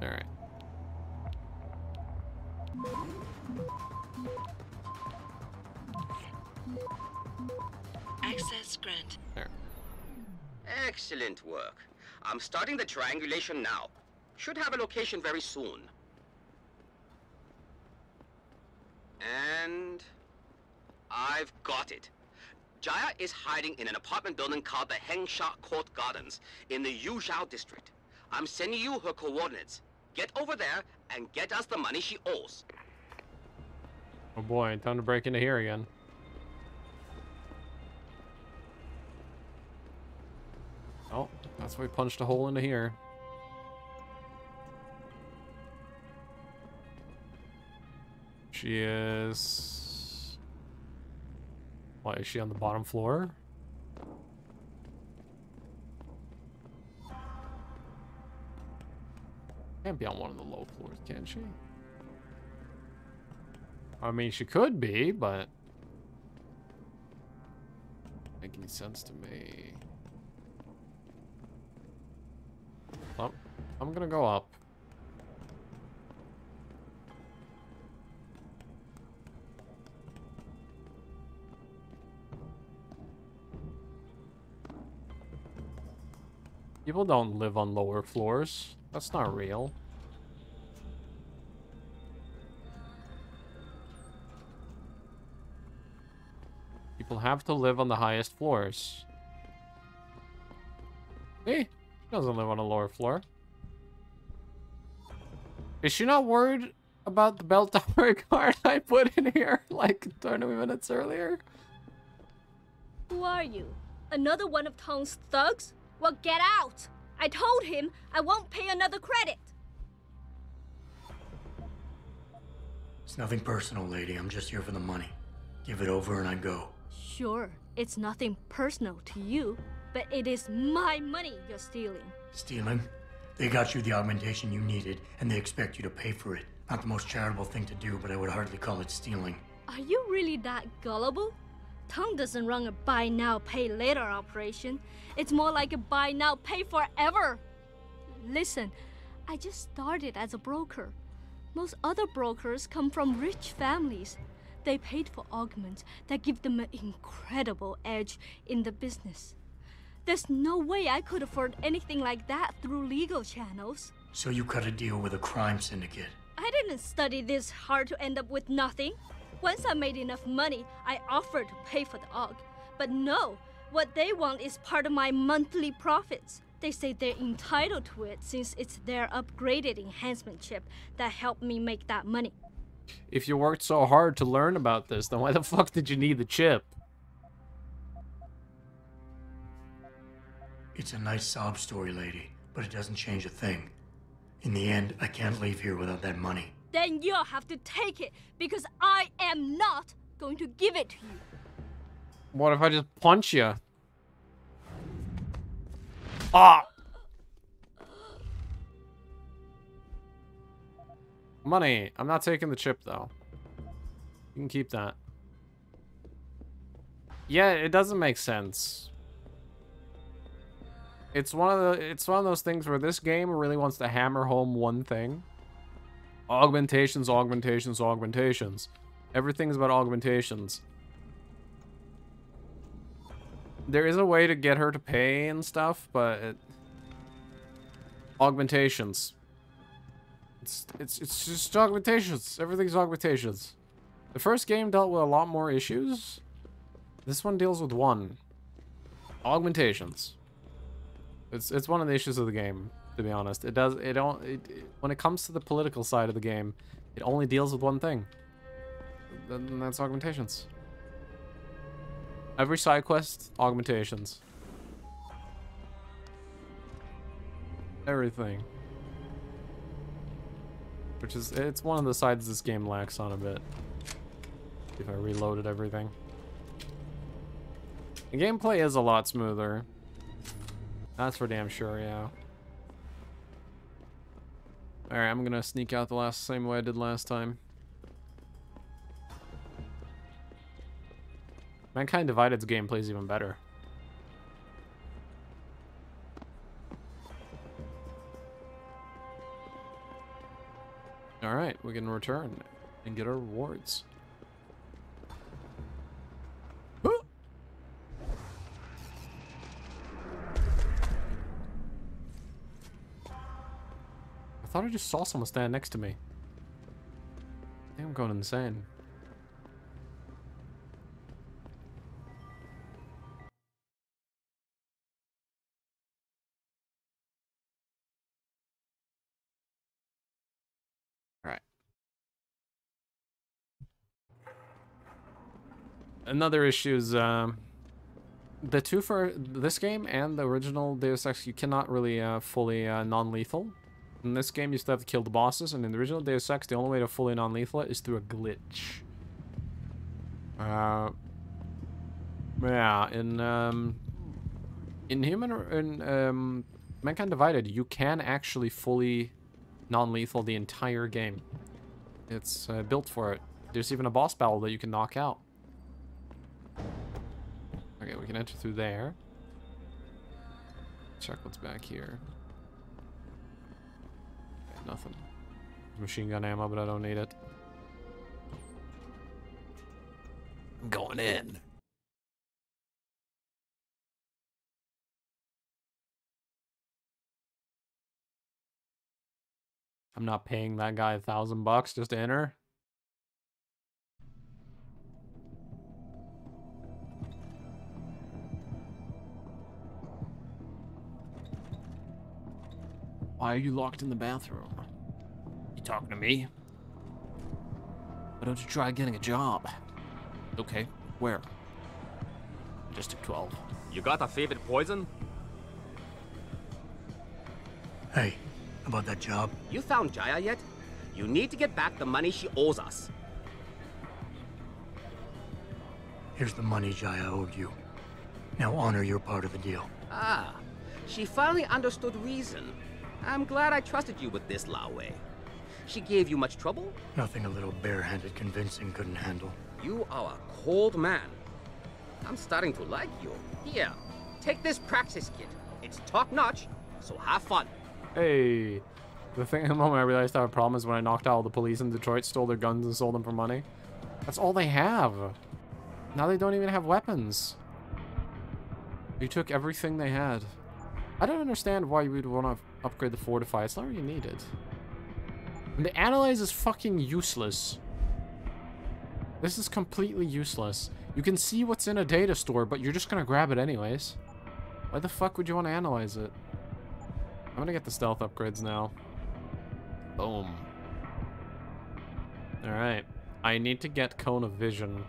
Alright. Access granted. There. Excellent work. I'm starting the triangulation now. Should have a location very soon. And I've got it. Jaya is hiding in an apartment building called the Hengsha Court Gardens in the Yuzhou district. I'm sending you her coordinates. Get over there and get us the money she owes. Oh boy, time to break into here again. Oh, that's why we punched a hole into here. She is... Why, is she on the bottom floor? Can't be on one of the low floors, can she? I mean, she could be, but... Make any sense to me. Oh, I'm gonna go up. People don't live on lower floors. That's not real. People have to live on the highest floors. Hey, she doesn't live on a lower floor. Is she not worried about the bell tower card I put in here like 20 minutes earlier? Who are you? Another one of Tong's thugs? Well, get out! I told him I won't pay another credit. It's nothing personal, lady. I'm just here for the money. Give it over and I go. Sure, it's nothing personal to you, but it is my money you're stealing. Stealing? They got you the augmentation you needed, and they expect you to pay for it. Not the most charitable thing to do, but I would hardly call it stealing. Are you really that gullible? Tong doesn't run a buy now, pay later operation. It's more like a buy now, pay forever. Listen, I just started as a broker. Most other brokers come from rich families. They paid for augments that give them an incredible edge in the business. There's no way I could afford anything like that through legal channels. So you cut a deal with a crime syndicate? I didn't study this hard to end up with nothing. Once I made enough money, I offered to pay for the aug. But no, what they want is part of my monthly profits. They say they're entitled to it since it's their upgraded enhancement chip that helped me make that money. If you worked so hard to learn about this, then why the fuck did you need the chip? It's a nice sob story, lady, but it doesn't change a thing. In the end, I can't leave here without that money. Then you'll have to take it, because I am not going to give it to you. What if I just punch you? Ah! Money. I'm not taking the chip, though. You can keep that. Yeah, it doesn't make sense. It's one of those things where this game really wants to hammer home one thing. Augmentations, augmentations, augmentations. Everything's about augmentations. There is a way to get her to pay and stuff, but augmentations. It's just augmentations. Everything's augmentations. The first game dealt with a lot more issues. This one deals with one. Augmentations. It's one of the issues of the game, to be honest. When it comes to the political side of the game, it only deals with one thing. And that's augmentations. Every side quest, augmentations. Everything. Which is, it's one of the sides this game lacks on a bit. If I reloaded everything. The gameplay is a lot smoother. That's for damn sure, yeah. Alright, I'm gonna sneak out the same way I did last time. Mankind Divided's gameplay is even better. Alright, we can return and get our rewards. I thought I just saw someone stand next to me. I think I'm going insane. Alright. Another issue is, the two for this game and the original Deus Ex, you cannot really fully non-lethal. In this game, you still have to kill the bosses, and in the original Deus Ex, the only way to fully non-lethal it is through a glitch. Yeah, in Mankind Divided, you can actually fully non-lethal the entire game. It's built for it. There's even a boss battle that you can knock out. Okay, we can enter through there. Check what's back here. Okay, nothing. Machine gun ammo, but I don't need it. I'm going in. I'm not paying that guy $1,000 just to enter. Why are you locked in the bathroom? You talking to me? Why don't you try getting a job? Okay, where? District 12. You got a favorite poison? Hey, about that job? You found Jaya yet? You need to get back the money she owes us. Here's the money Jaya owed you. Now honor your part of the deal. Ah, she finally understood reason. I'm glad I trusted you with this, Lao Wei. She gave you much trouble? Nothing a little barehanded convincing couldn't handle. You are a cold man. I'm starting to like you. Here, take this practice kit. It's top-notch, so have fun. Hey, the moment I realized I have a problem is when I knocked out all the police in Detroit, stole their guns and sold them for money. That's all they have. Now they don't even have weapons. You took everything they had. I don't understand why you would want to upgrade the Fortify. It's not really needed. And the Analyze is fucking useless. This is completely useless. You can see what's in a data store, but you're just gonna grab it anyways. Why the fuck would you want to analyze it? I'm gonna get the stealth upgrades now. Boom. Alright. I need to get Cone of Vision.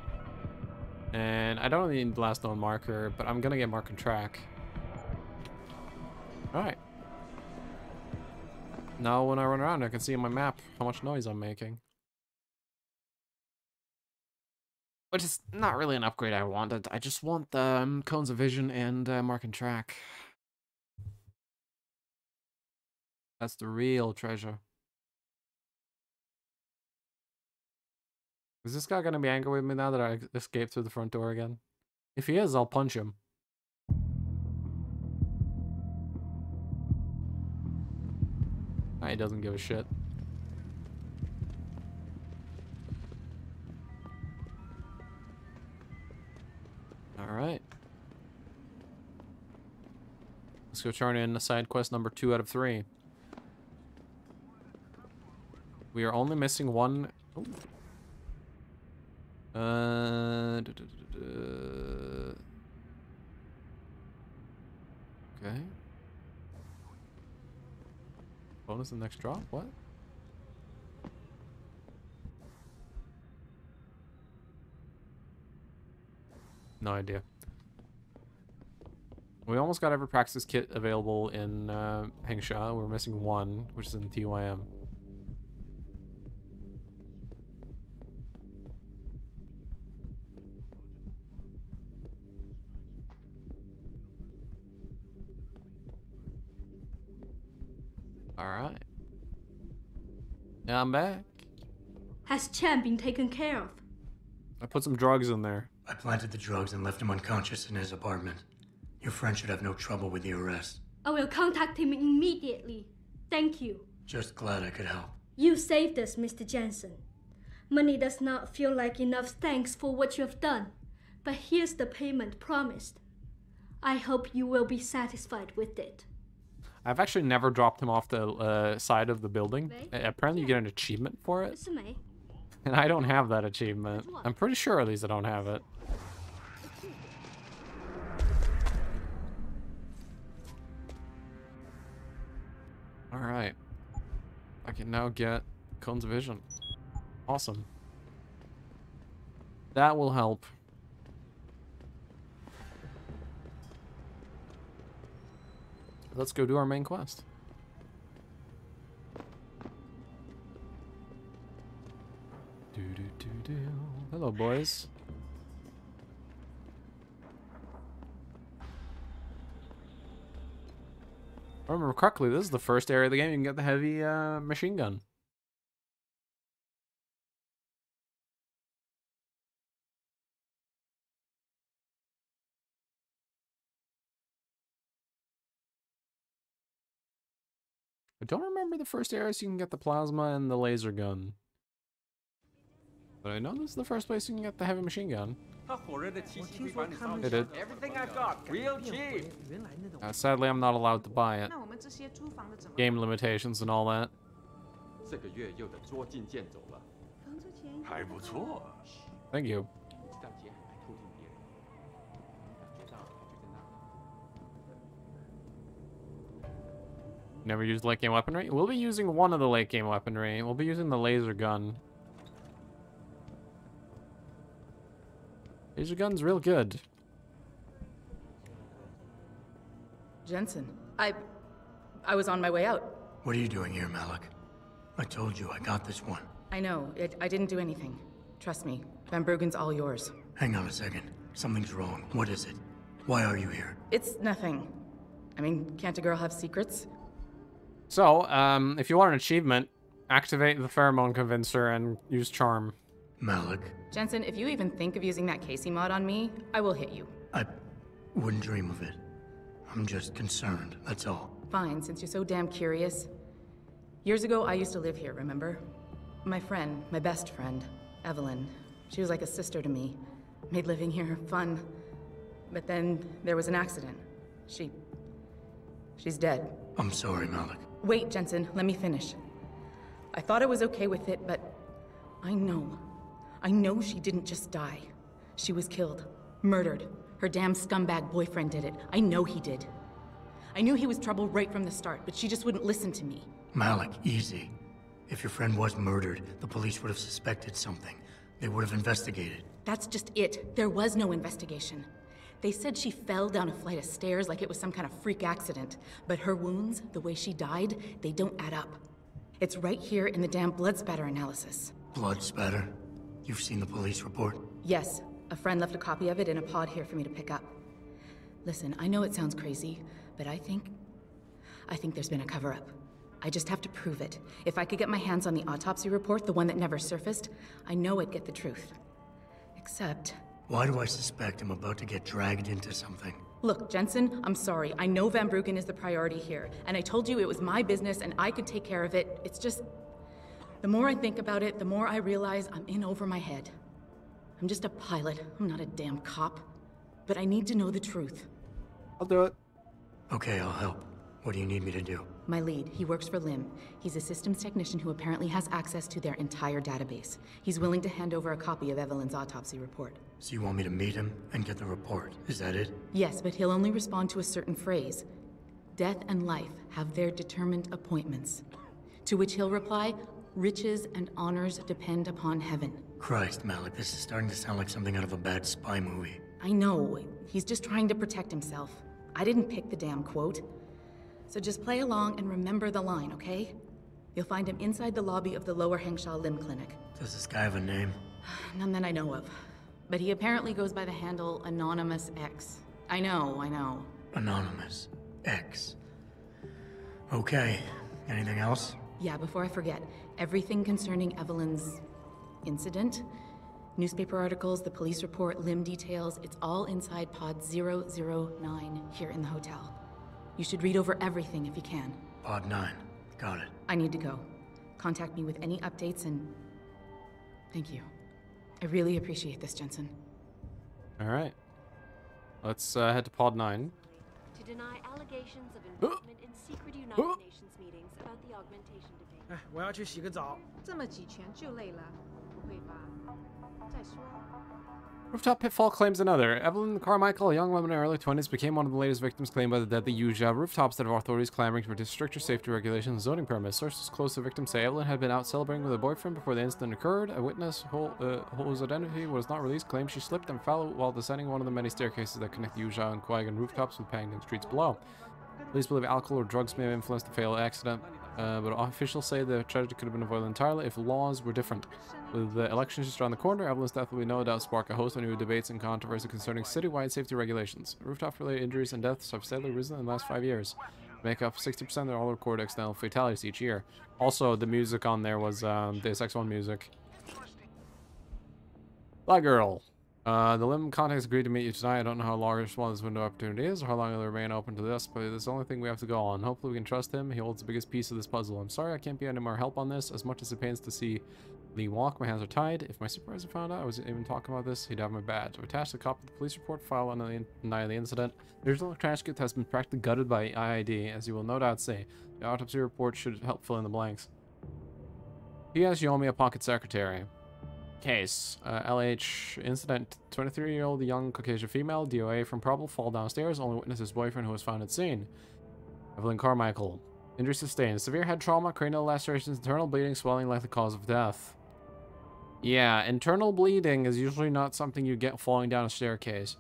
And I don't need Last Known Marker, but I'm gonna get Mark and Track. Alright. Now when I run around, I can see on my map how much noise I'm making. Which is not really an upgrade I wanted. I just want the Cones of Vision and Mark and Track. That's the real treasure. Is this guy gonna be angry with me now that I escaped through the front door again? If he is, I'll punch him. He doesn't give a shit. Alright. Let's go turn in side quest number 2 out of 3. We are only missing one. Ooh. Okay. Bonus the next drop? What? No idea. We almost got every practice kit available in Hengsha. We're missing one, which is in TYM. Alright. Yeah, I'm back. Has Chen been taken care of? I put some drugs in there. I planted the drugs and left him unconscious in his apartment. Your friend should have no trouble with the arrest. I will contact him immediately. Thank you. Just glad I could help. You saved us, Mr. Jensen. Money does not feel like enough thanks for what you have done, but here's the payment promised. I hope you will be satisfied with it. I've actually never dropped him off the side of the building. Apparently you get an achievement for it. And I don't have that achievement. I'm pretty sure at least I don't have it. Alright. I can now get Cone's vision. Awesome. That will help. Let's go do our main quest. Hello, boys. If I remember correctly, this is the first area of the game you can get the heavy machine gun. I don't remember the first areas you can get the plasma and the laser gun. But I know this is the first place you can get the heavy machine gun. It did. Everything I've got, real cheap. Sadly, I'm not allowed to buy it. Game limitations and all that. Thank you. Never used late game weaponry? We'll be using one of the late game weaponry. We'll be using the laser gun. Laser gun's real good. Jensen, I was on my way out. What are you doing here, Malik? I told you I got this one. I know. I didn't do anything. Trust me. Van Bruggen's all yours. Hang on a second. Something's wrong. What is it? Why are you here? It's nothing. I mean, can't a girl have secrets? So, if you want an achievement, activate the pheromone convincer and use charm. Malik. Jensen, if you even think of using that Casey mod on me, I will hit you. I wouldn't dream of it. I'm just concerned, that's all. Fine, since you're so damn curious. Years ago, I used to live here, remember? My friend, my best friend, Evelyn. She was like a sister to me. Made living here fun. But then there was an accident. She's dead. I'm sorry, Malik. Wait, Jensen, let me finish. I thought I was okay with it, but I know she didn't just die. She was killed. Murdered. Her damn scumbag boyfriend did it. I know he did. I knew he was trouble right from the start, but she just wouldn't listen to me. Malik, easy. If your friend was murdered, the police would have suspected something. They would have investigated. That's just it. There was no investigation. They said she fell down a flight of stairs like it was some kind of freak accident. But her wounds, the way she died, they don't add up. It's right here in the damn blood spatter analysis. Blood spatter? You've seen the police report? Yes. A friend left a copy of it in a pod here for me to pick up. Listen, I know it sounds crazy, but I think there's been a cover-up. I just have to prove it. If I could get my hands on the autopsy report, the one that never surfaced, I know I'd get the truth. Except... Why do I suspect I'm about to get dragged into something? Look, Jensen, I'm sorry. I know Van Bruggen is the priority here, and I told you it was my business and I could take care of it. It's just... The more I think about it, the more I realize I'm in over my head. I'm just a pilot. I'm not a damn cop. But I need to know the truth. I'll do it. Okay, I'll help. What do you need me to do? My lead, he works for LIM. He's a systems technician who apparently has access to their entire database. He's willing to hand over a copy of Evelyn's autopsy report. So you want me to meet him and get the report? Is that it? Yes, but he'll only respond to a certain phrase. Death and life have their determined appointments. To which he'll reply, riches and honors depend upon heaven. Christ, Malik, this is starting to sound like something out of a bad spy movie. I know. He's just trying to protect himself. I didn't pick the damn quote. So just play along and remember the line, okay? You'll find him inside the lobby of the Lower Hengsha Limb Clinic. Does this guy have a name? None that I know of. But he apparently goes by the handle Anonymous X. I know. Anonymous X. Okay. Anything else? Yeah, before I forget, everything concerning Evelyn's incident, newspaper articles, the police report, limb details, it's all inside pod 009 here in the hotel. You should read over everything if you can. Pod 9. Got it. I need to go. Contact me with any updates and... Thank you. I really appreciate this, Jensen. Alright. Let's head to pod 9. To deny allegations of involvement in secret United Nations meetings about the augmentation debate. 哎，我要去洗个澡。这么几拳就累了，不会吧？再说。 Rooftop pitfall claims another. Evelyn Carmichael, a young woman in her early 20s, became one of the latest victims claimed by the deadly Yuja rooftops that have authorities clamoring for stricter safety regulations and zoning permits. Sources close to the victim say Evelyn had been out celebrating with her boyfriend before the incident occurred. A witness whose identity was not released claims she slipped and fell while descending one of the many staircases that connect Yuja and Quagan rooftops with Pangding streets below. Police believe alcohol or drugs may have influenced the fatal accident, but officials say the tragedy could have been avoided entirely if laws were different. With the elections just around the corner, Evelyn's death will no doubt spark a host of new debates and controversy concerning citywide safety regulations. Rooftop-related injuries and deaths have steadily risen in the last 5 years, make up 60% of all recorded accidental fatalities each year. Also, the music on there was Deus Ex 1 music. Black Girl. The Lim contacts agreed to meet you tonight. I don't know how large small this window of opportunity is or how long it'll remain open to this, but it's the only thing we have to go on. Hopefully we can trust him. He holds the biggest piece of this puzzle. I'm sorry I can't be any more help on this. As much as it pains to see Lee walk, my hands are tied. If my supervisor found out I was even talking about this, he'd have my badge. I've attached a copy of the police report file on the night of the incident. The original transcript has been practically gutted by IID, as you will no doubt see. The autopsy report should help fill in the blanks. P.S. Yomi, a pocket secretary. Case. LH incident. 23-year-old young Caucasian female, DOA from probable fall downstairs. Only witness his boyfriend who was found at scene. Evelyn Carmichael. Injury sustained. Severe head trauma, cranial lacerations, internal bleeding, swelling likely cause of death. Yeah, internal bleeding is usually not something you get falling down a staircase.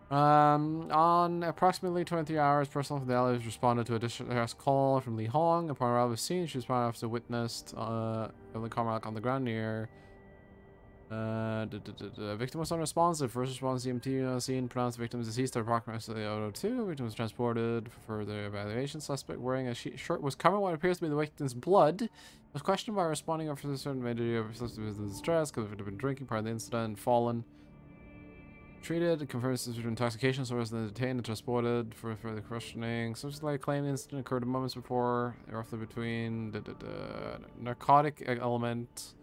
On approximately 23 hours, personal fidelity responded to a distress call from Lee Hong. Upon arrival at the scene, she responded after witnessed Evelyn Carmichael on the ground near. The victim was unresponsive. First response EMT scene pronounced the victim is deceased at approximately 02. Victim was transported for further evaluation. Suspect wearing a shirt was covered what appears to be the victim's blood. Was questioned by responding after a certain degree of distress because it had been drinking prior to the incident and fallen. Treated, confirms intoxication, so was then detained and transported for further questioning. Such like claim the incident occurred moments before, roughly between narcotic element.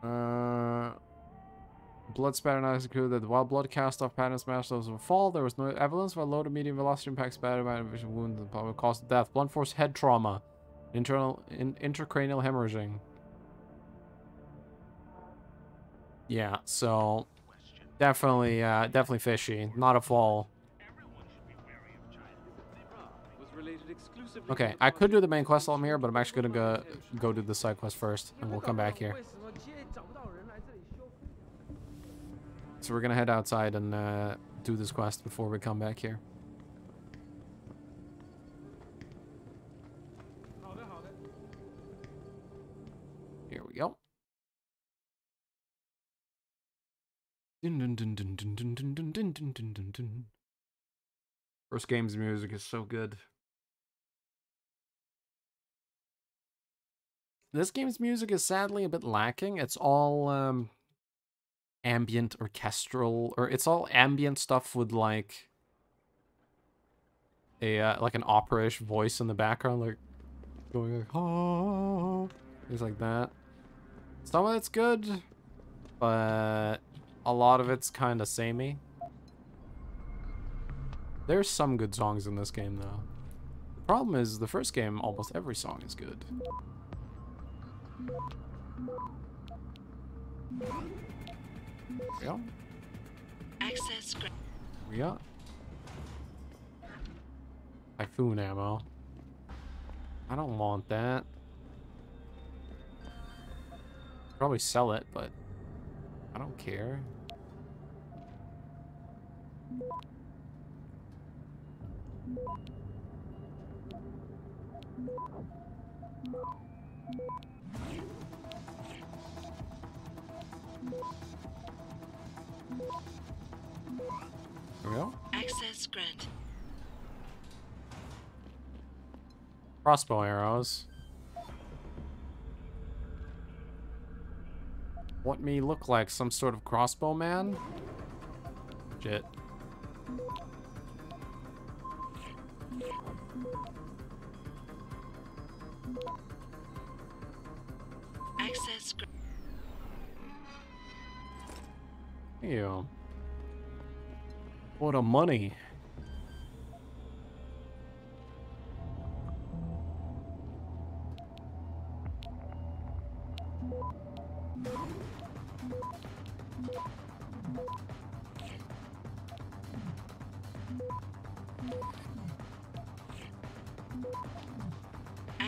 Blood spatter analysis concluded that while blood cast off patterns matched those of a fall, there was no evidence of a low to medium velocity impact spattered by a vision wound and probable cause of death. Blunt force head trauma, intracranial hemorrhaging. Yeah, so definitely fishy. Not a fall. Okay, I could do the main quest along here, but I'm actually gonna go do the side quest first, and we'll come back here. So we're gonna head outside and do this quest before we come back here. Here we go. First game's music is so good. This game's music is sadly a bit lacking. It's all ambient orchestral, or it's all ambient stuff with like a like an opera-ish voice in the background, like going like oh, things like that. Some of it's good, but a lot of it's kind of samey. There's some good songs in this game though. The problem is the first game, almost every song is good. Yeah. Access. Yeah. Typhoon ammo. I don't want that. Probably sell it, but I don't care. There we go. Access grant. Crossbow arrows. What me look like? Some sort of crossbow man? Shit. Access Ew. What a money.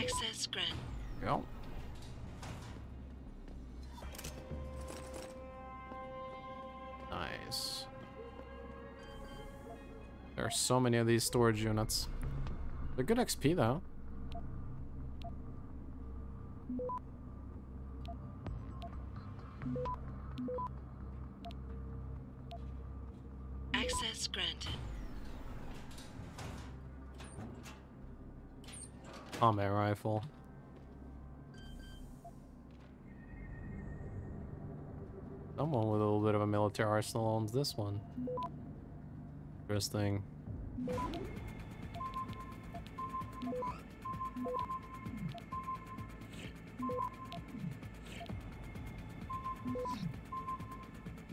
access grant. Yep. Nice. There are so many of these storage units. They're good XP though. Access granted. Combat rifle. Someone with a little bit of a military arsenal owns this one. Interesting.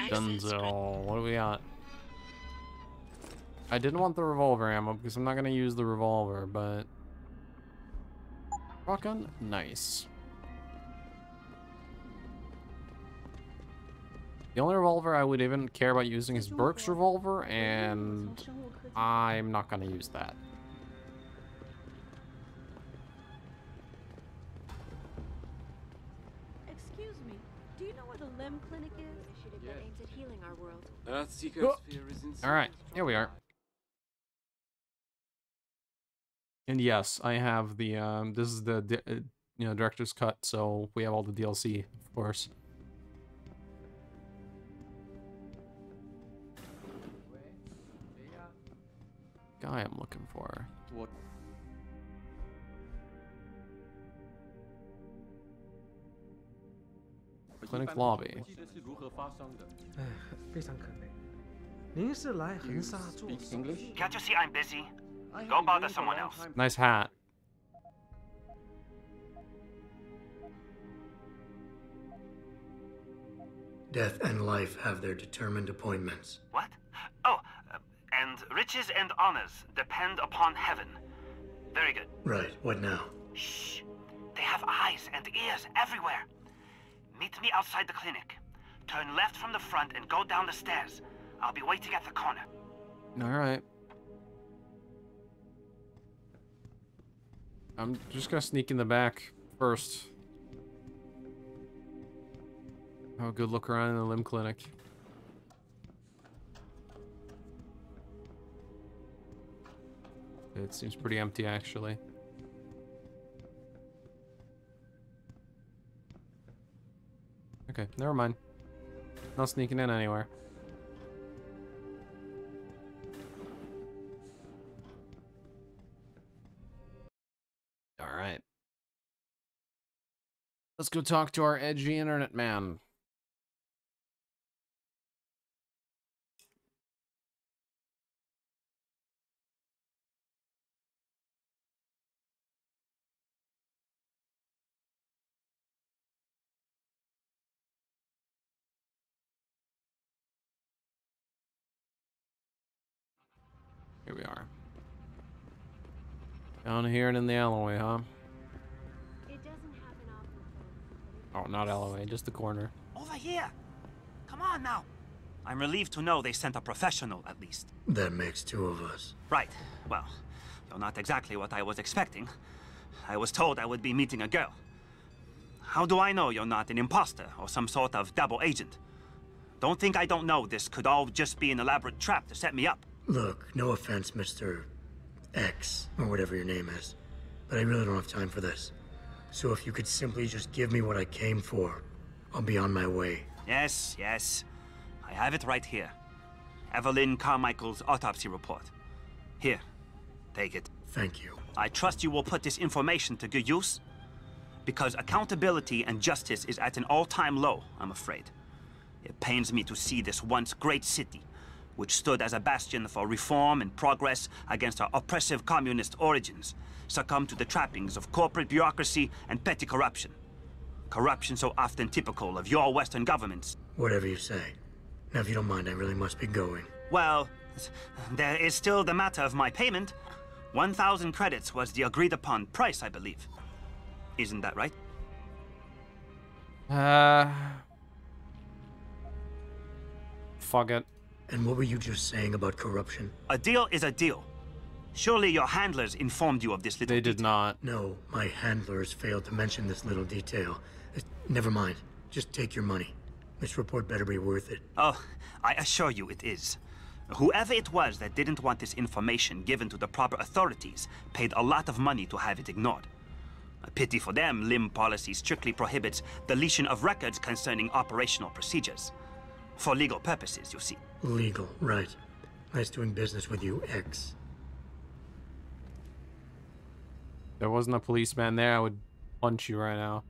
Dunzo, what do we got? I didn't want the revolver ammo because I'm not gonna use the revolver, but shotgun, nice. The only revolver I would even care about using is Burke's revolver, and I'm not gonna use that. Excuse me, do you know where the limb clinic is? Initiative that aims at healing our world. Earth's ecosphere is inside. All right, here we are. And yes, I have the this is the director's cut, so we have all the DLC, of course. Guy I'm looking for. What? Clinic lobby. 非常可悲。您是来横沙做手术？ Can't you see I'm busy? Go bother someone else. Nice hat. Death and life have their determined appointments. What? Oh, and riches and honors depend upon heaven. Very good. Right, what now? Shh. They have eyes and ears everywhere. Meet me outside the clinic. Turn left from the front and go down the stairs. I'll be waiting at the corner. All right. I'm just gonna sneak in the back first. Have a good look around in the limb clinic. It seems pretty empty, actually. Okay, never mind. Not sneaking in anywhere. All right. Let's go talk to our edgy internet man. Here we are. Down here and in the alleyway, huh? It doesn't happen often. Oh, not alleyway, just the corner. Over here. Come on now. I'm relieved to know they sent a professional, at least. That makes two of us. Right. Well, you're not exactly what I was expecting. I was told I would be meeting a girl. How do I know you're not an imposter or some sort of double agent? Don't think I don't know this could all just be an elaborate trap to set me up. Look, no offense, Mr. X, or whatever your name is, but I really don't have time for this. So if you could simply just give me what I came for, I'll be on my way. Yes, yes. I have it right here. Evelyn Carmichael's autopsy report. Here, take it. Thank you. I trust you will put this information to good use, because accountability and justice is at an all-time low, I'm afraid. It pains me to see this once great city which stood as a bastion for reform and progress against our oppressive communist origins, succumbed to the trappings of corporate bureaucracy and petty corruption. Corruption so often typical of your Western governments. Whatever you say. Now, if you don't mind, I really must be going. Well, there is still the matter of my payment. 1,000 credits was the agreed-upon price, I believe. Isn't that right? Fuck it. And what were you just saying about corruption? A deal is a deal. Surely your handlers informed you of this little They did not. No, my handlers failed to mention this little detail. Never mind. Just take your money. This report better be worth it. Oh, I assure you it is. Whoever it was that didn't want this information given to the proper authorities paid a lot of money to have it ignored. A pity for them, LIM policy strictly prohibits deletion of records concerning operational procedures. For legal purposes, you see. Legal, right. Nice doing business with you, X. There wasn't a policeman there, I would punch you right now.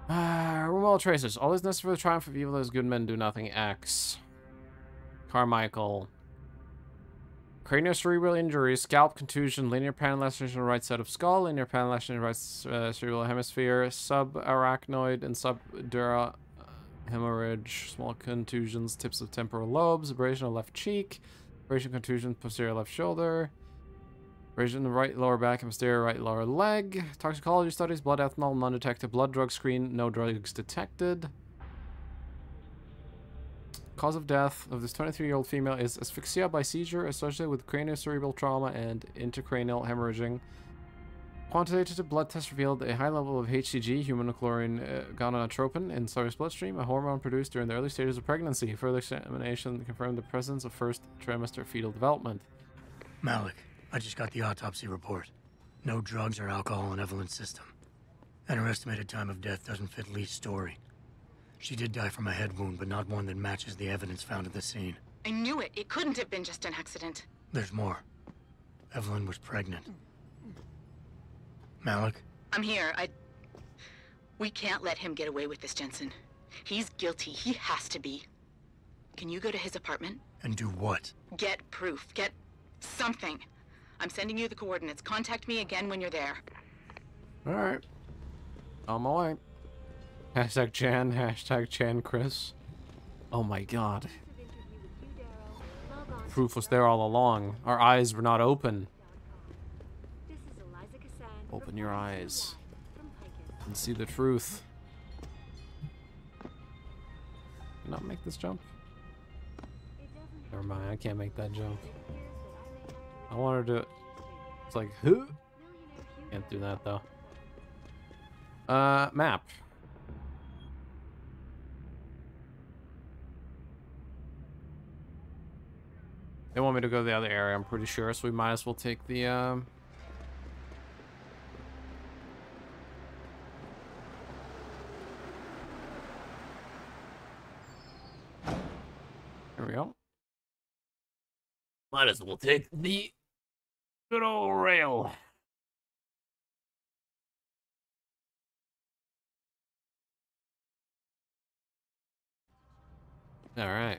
Remove all traces. All is necessary for the triumph of evil as good men do nothing. X. Carmichael. Craniocerebral injury, scalp contusion, linear panel laceration on the right side of skull, linear panel laceration on the right cerebral hemisphere, subarachnoid and subdural hemorrhage, small contusions, tips of temporal lobes, abrasion of left cheek, abrasion contusion, posterior left shoulder, abrasion in the right lower back and posterior right lower leg, toxicology studies, blood ethanol, non-detected, blood drug screen, no drugs detected. Cause of death of this 23-year-old female is asphyxia by seizure associated with craniocerebral trauma and intracranial hemorrhaging. Quantitative blood tests revealed a high level of HCG, humanochlorine gonadotropin, in Sawyer's bloodstream, a hormone produced during the early stages of pregnancy. Further examination confirmed the presence of first trimester fetal development. Malik, I just got the autopsy report. No drugs or alcohol in Evelyn's system. And her estimated time of death doesn't fit Lee's story. She did die from a head wound, but not one that matches the evidence found at the scene. I knew it. It couldn't have been just an accident. There's more. Evelyn was pregnant. Malik? I'm here. We can't let him get away with this, Jensen. He's guilty. He has to be. Can you go to his apartment? And do what? Get proof. Get something. I'm sending you the coordinates. Contact me again when you're there. Alright. On my way. Hashtag Chan, hashtag Chan Chris. Oh my god. Proof was there all along. Our eyes were not open. Open your eyes and see the truth. Can I not make this jump? Never mind, I can't make that jump. I wanted to. It's like, huh? Can't do that though. Map. They want me to go to the other area, I'm pretty sure, so we might as well take the, There we go. Might as well take the good old rail. All right.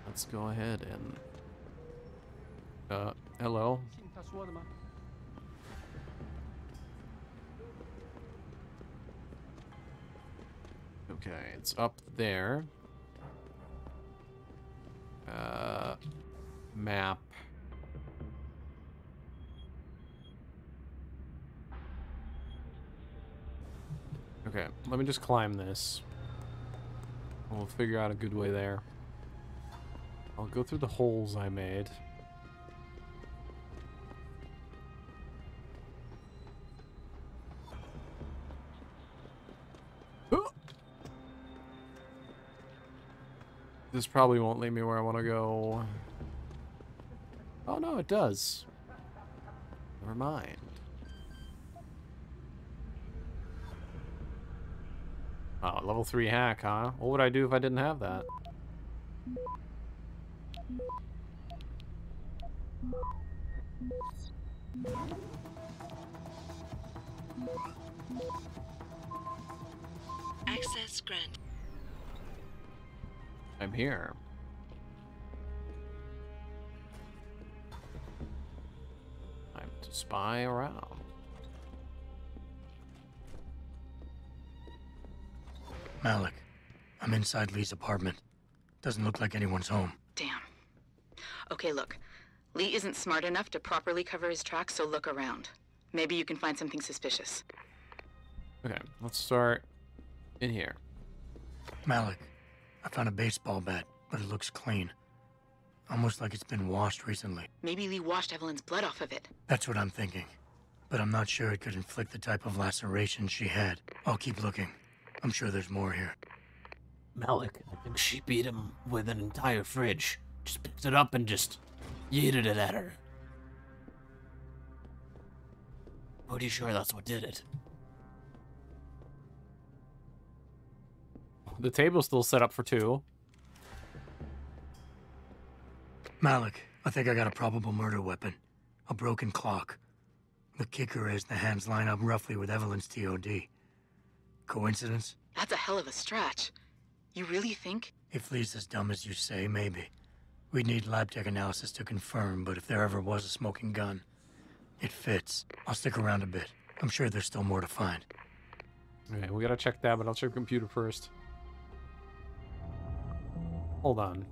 Let's go ahead and hello. Okay, it's up there. Map. Okay, let me just climb this. We'll figure out a good way there. I'll go through the holes I made. This probably won't lead me where I want to go. Oh no, it does. Never mind. Oh, level 3 hack, huh? What would I do if I didn't have that? Access granted. I'm here. Time to spy around. Malik, I'm inside Lee's apartment. Doesn't look like anyone's home. Damn. Okay, look. Lee isn't smart enough to properly cover his tracks, so look around. Maybe you can find something suspicious. Okay, let's start in here. Malik, I found a baseball bat, but it looks clean. Almost like it's been washed recently. Maybe Lee washed Evelyn's blood off of it. That's what I'm thinking. But I'm not sure it could inflict the type of laceration she had. I'll keep looking. I'm sure there's more here. Malik, I think she beat him with an entire fridge. Just picked it up and just yeeted it at her. Pretty sure that's what did it. The table's still set up for two. Malik, I think I got a probable murder weapon. A broken clock. The kicker is the hands line up roughly with Evelyn's TOD. Coincidence? That's a hell of a stretch. You really think? If Lee's as dumb as you say, maybe. We'd need lab tech analysis to confirm, but if there ever was a smoking gun, it fits. I'll stick around a bit. I'm sure there's still more to find. Okay, we gotta check that, but I'll check the computer first. Hold on.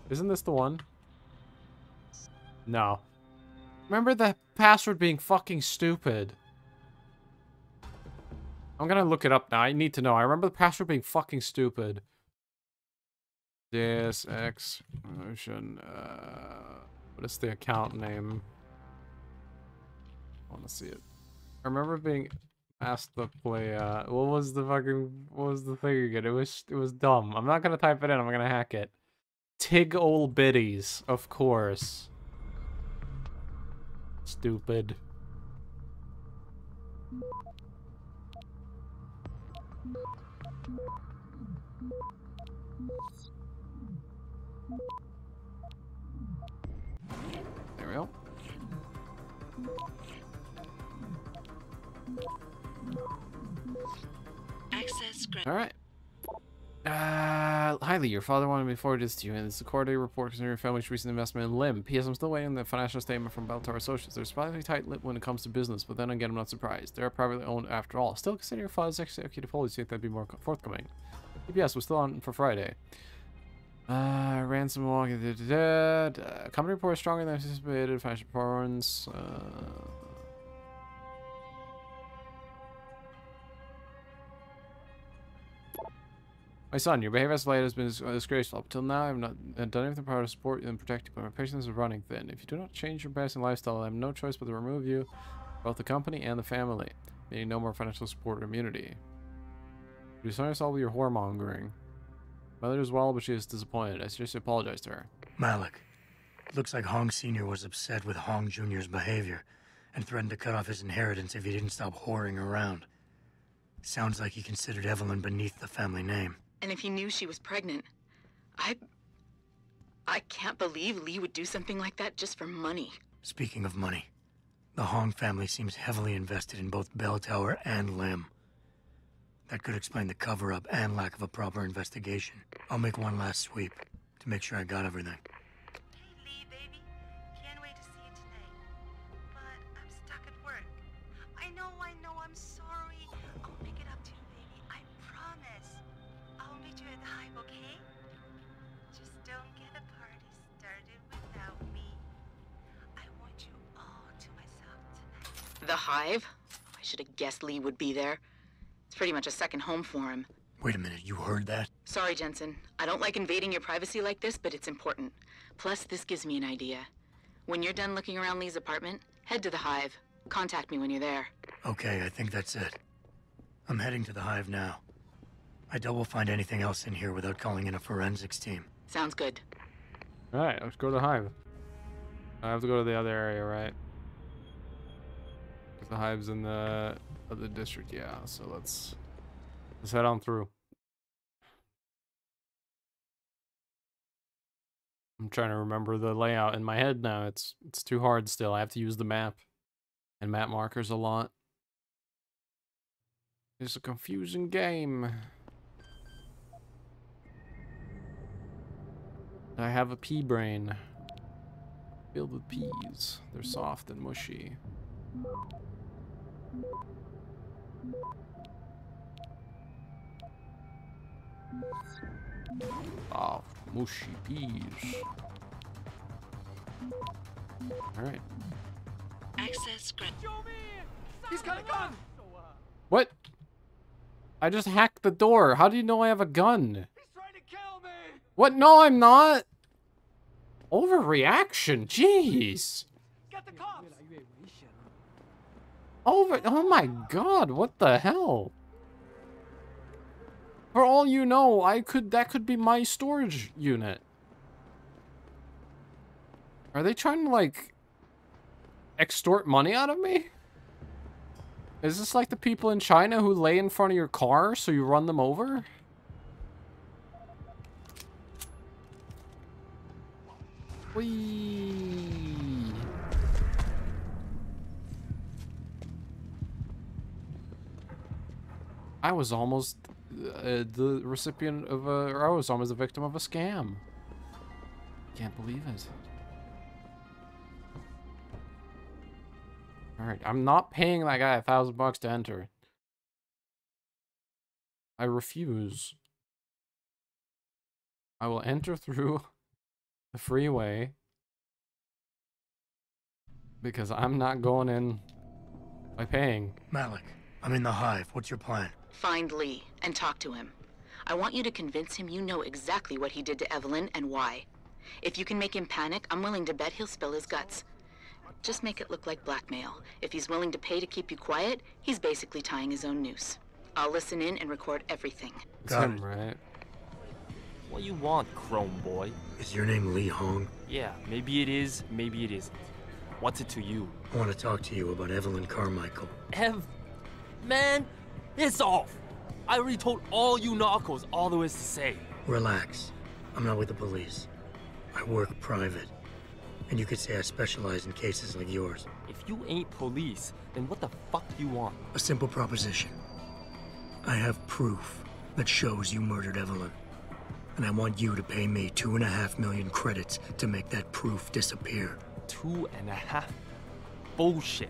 Isn't this the one? No. Remember the password being fucking stupid. I'm gonna look it up now. I need to know. I remember the password being fucking stupid. Deus Ex Motion. What is the account name? I wanna see it. I remember being asked to play, what was the thing again? It was dumb. I'm not gonna type it in, I'm gonna hack it. Tig ol' biddies, of course. Stupid. There we go. Access granted. All right. Hi Lee, your father wanted me to forward this to you, and it's a quarterly report concerning your family's recent investment in Lim. P.S. I'm still waiting on the financial statement from Beltar Associates. They're surprisingly tight-lipped when it comes to business, but then again, I'm not surprised. They're privately owned after all. Still consider your father's executive policy, think that'd be more forthcoming. PBS was still on for Friday. Ransom walk. Company report is stronger than anticipated. Financial performance. My son, your behavior as of late has been disgraceful. Up till now, I have not done anything part to support you and protect you, but my patience is running thin. If you do not change your embarrassing lifestyle, I have no choice but to remove you, both the company and the family, meaning no more financial support or immunity. You disarm yourself with your whoremongering. Mother is well, but she is disappointed. I seriously apologize to her. Malik, looks like Hong Sr. was upset with Hong Jr.'s behavior and threatened to cut off his inheritance if he didn't stop whoring around. Sounds like he considered Evelyn beneath the family name. And if he knew she was pregnant, I can't believe Lee would do something like that just for money. Speaking of money, the Hong family seems heavily invested in both Bell Tower and Lim. That could explain the cover-up and lack of a proper investigation. I'll make one last sweep to make sure I got everything. Hey, Lee, baby. Can't wait to see you tonight. But I'm stuck at work. I know, I'm sorry. I'll make it up to you, baby. I promise. I'll meet you at the Hive, okay? Just don't get a party started without me. I want you all to myself tonight. The Hive? I should have guessed Lee would be there. It's pretty much a second home for him. Wait a minute, you heard that? Sorry, Jensen. I don't like invading your privacy like this, but it's important. Plus, this gives me an idea. When you're done looking around Lee's apartment, head to the Hive. Contact me when you're there. Okay, I think that's it. I'm heading to the Hive now. I doubt we'll find anything else in here without calling in a forensics team. Sounds good. Alright, let's go to the Hive. I have to go to the other area, right? Because the Hive's in the other district, yeah. So let's head on through. I'm trying to remember the layout in my head now. It's too hard still. I have to use the map and map markers a lot. It's a confusing game. I have a pea brain. Filled with peas. They're soft and mushy. Soft, mushy peas. Alright. Access granted. He's got a gun! What? I just hacked the door. How do you know I have a gun? He's trying to kill me! What? No, I'm not. Overreaction. Jeez. Get the cops! Oh my god, what the hell? For all you know, that could be my storage unit. Are they trying to, like, extort money out of me? Is this like the people in China who lay in front of your car so you run them over? Whee! I was almost the recipient of or I was almost a victim of a scam. Can't believe it. Alright, I'm not paying that guy $1,000 to enter. I refuse. I will enter through the freeway because I'm not going in by paying. Malik, I'm in the hive. What's your plan? Find Lee and talk to him. I want you to convince him you know exactly what he did to Evelyn and why. If you can make him panic, I'm willing to bet he'll spill his guts. Just make it look like blackmail. If he's willing to pay to keep you quiet, he's basically tying his own noose. I'll listen in and record everything. Got him, right? What you want, Chrome Boy? Is your name Lee Hong? Yeah, maybe it is, maybe it isn't. What's it to you? I want to talk to you about Evelyn Carmichael. Man, it's off. I already told all you narcos all there is to say. Relax. I'm not with the police. I work private. And you could say I specialize in cases like yours. If you ain't police, then what the fuck do you want? A simple proposition. I have proof that shows you murdered Evelyn. And I want you to pay me 2.5 million credits to make that proof disappear. 2.5? Bullshit.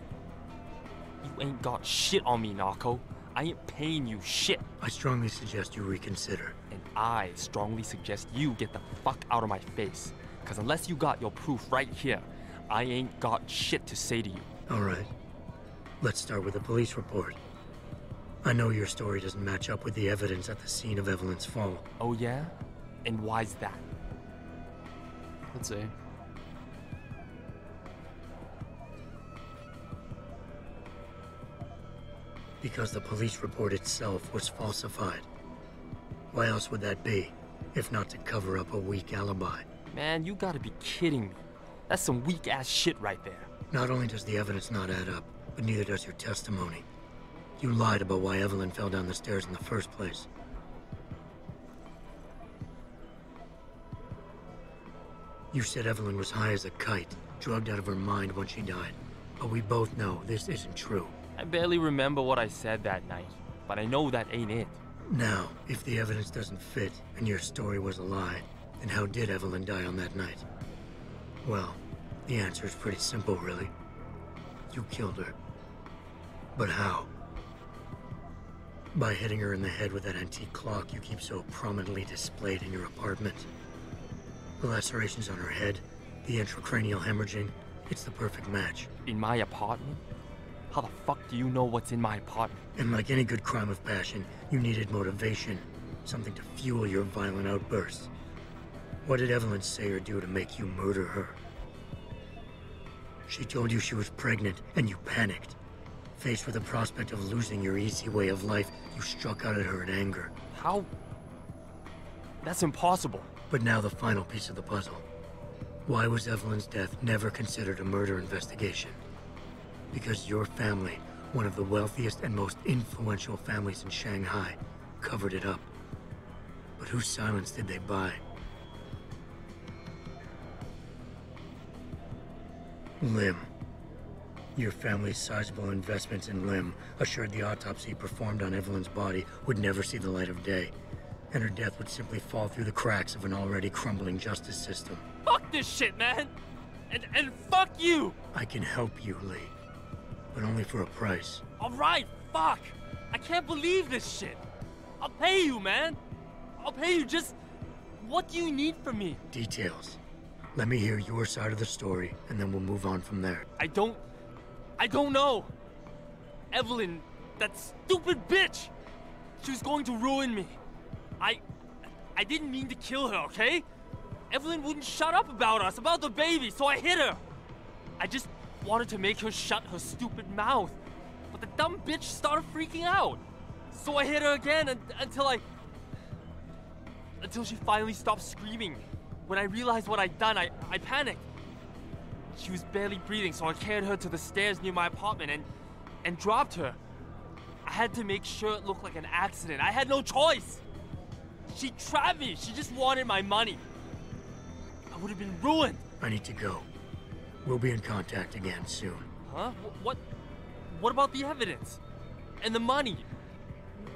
You ain't got shit on me, narco. I ain't paying you shit. I strongly suggest you reconsider. And I strongly suggest you get the fuck out of my face. Because unless you got your proof right here, I ain't got shit to say to you. All right. Let's start with the police report. I know your story doesn't match up with the evidence at the scene of Evelyn's fall. Oh yeah? And why's that? Let's see. Because the police report itself was falsified. Why else would that be, if not to cover up a weak alibi? Man, you gotta be kidding me. That's some weak-ass shit right there. Not only does the evidence not add up, but neither does your testimony. You lied about why Evelyn fell down the stairs in the first place. You said Evelyn was high as a kite, drugged out of her mind when she died. But we both know this isn't true. I barely remember what I said that night, but I know that ain't it. Now, if the evidence doesn't fit and your story was a lie, then how did Evelyn die on that night? Well, the answer is pretty simple, really. You killed her. But how? By hitting her in the head with that antique clock you keep so prominently displayed in your apartment. The lacerations on her head, the intracranial hemorrhaging, it's the perfect match. In my apartment? How the fuck do you know what's in my apartment? And like any good crime of passion, you needed motivation. Something to fuel your violent outbursts. What did Evelyn say or do to make you murder her? She told you she was pregnant, and you panicked. Faced with the prospect of losing your easy way of life, you struck out at her in anger. How? That's impossible. But now the final piece of the puzzle. Why was Evelyn's death never considered a murder investigation? Because your family, one of the wealthiest and most influential families in Shanghai, covered it up. But whose silence did they buy? Lim. Your family's sizable investments in Lim assured the autopsy performed on Evelyn's body would never see the light of day, and her death would simply fall through the cracks of an already crumbling justice system. Fuck this shit, man! And fuck you! I can help you, Lee, but only for a price. Alright, fuck! I can't believe this shit! I'll pay you, man! I'll pay you, just... What do you need from me? Details. Let me hear your side of the story, and then we'll move on from there. I don't know! Evelyn, that stupid bitch! She was going to ruin me. I didn't mean to kill her, okay? Evelyn wouldn't shut up about us, about the baby, so I hit her! I just wanted to make her shut her stupid mouth. But the dumb bitch started freaking out. So I hit her again until she finally stopped screaming. When I realized what I'd done, I panicked. She was barely breathing, so I carried her to the stairs near my apartment and dropped her. I had to make sure it looked like an accident. I had no choice. She trapped me. She just wanted my money. I would have been ruined. I need to go. We'll be in contact again soon. Huh? What about the evidence? And the money?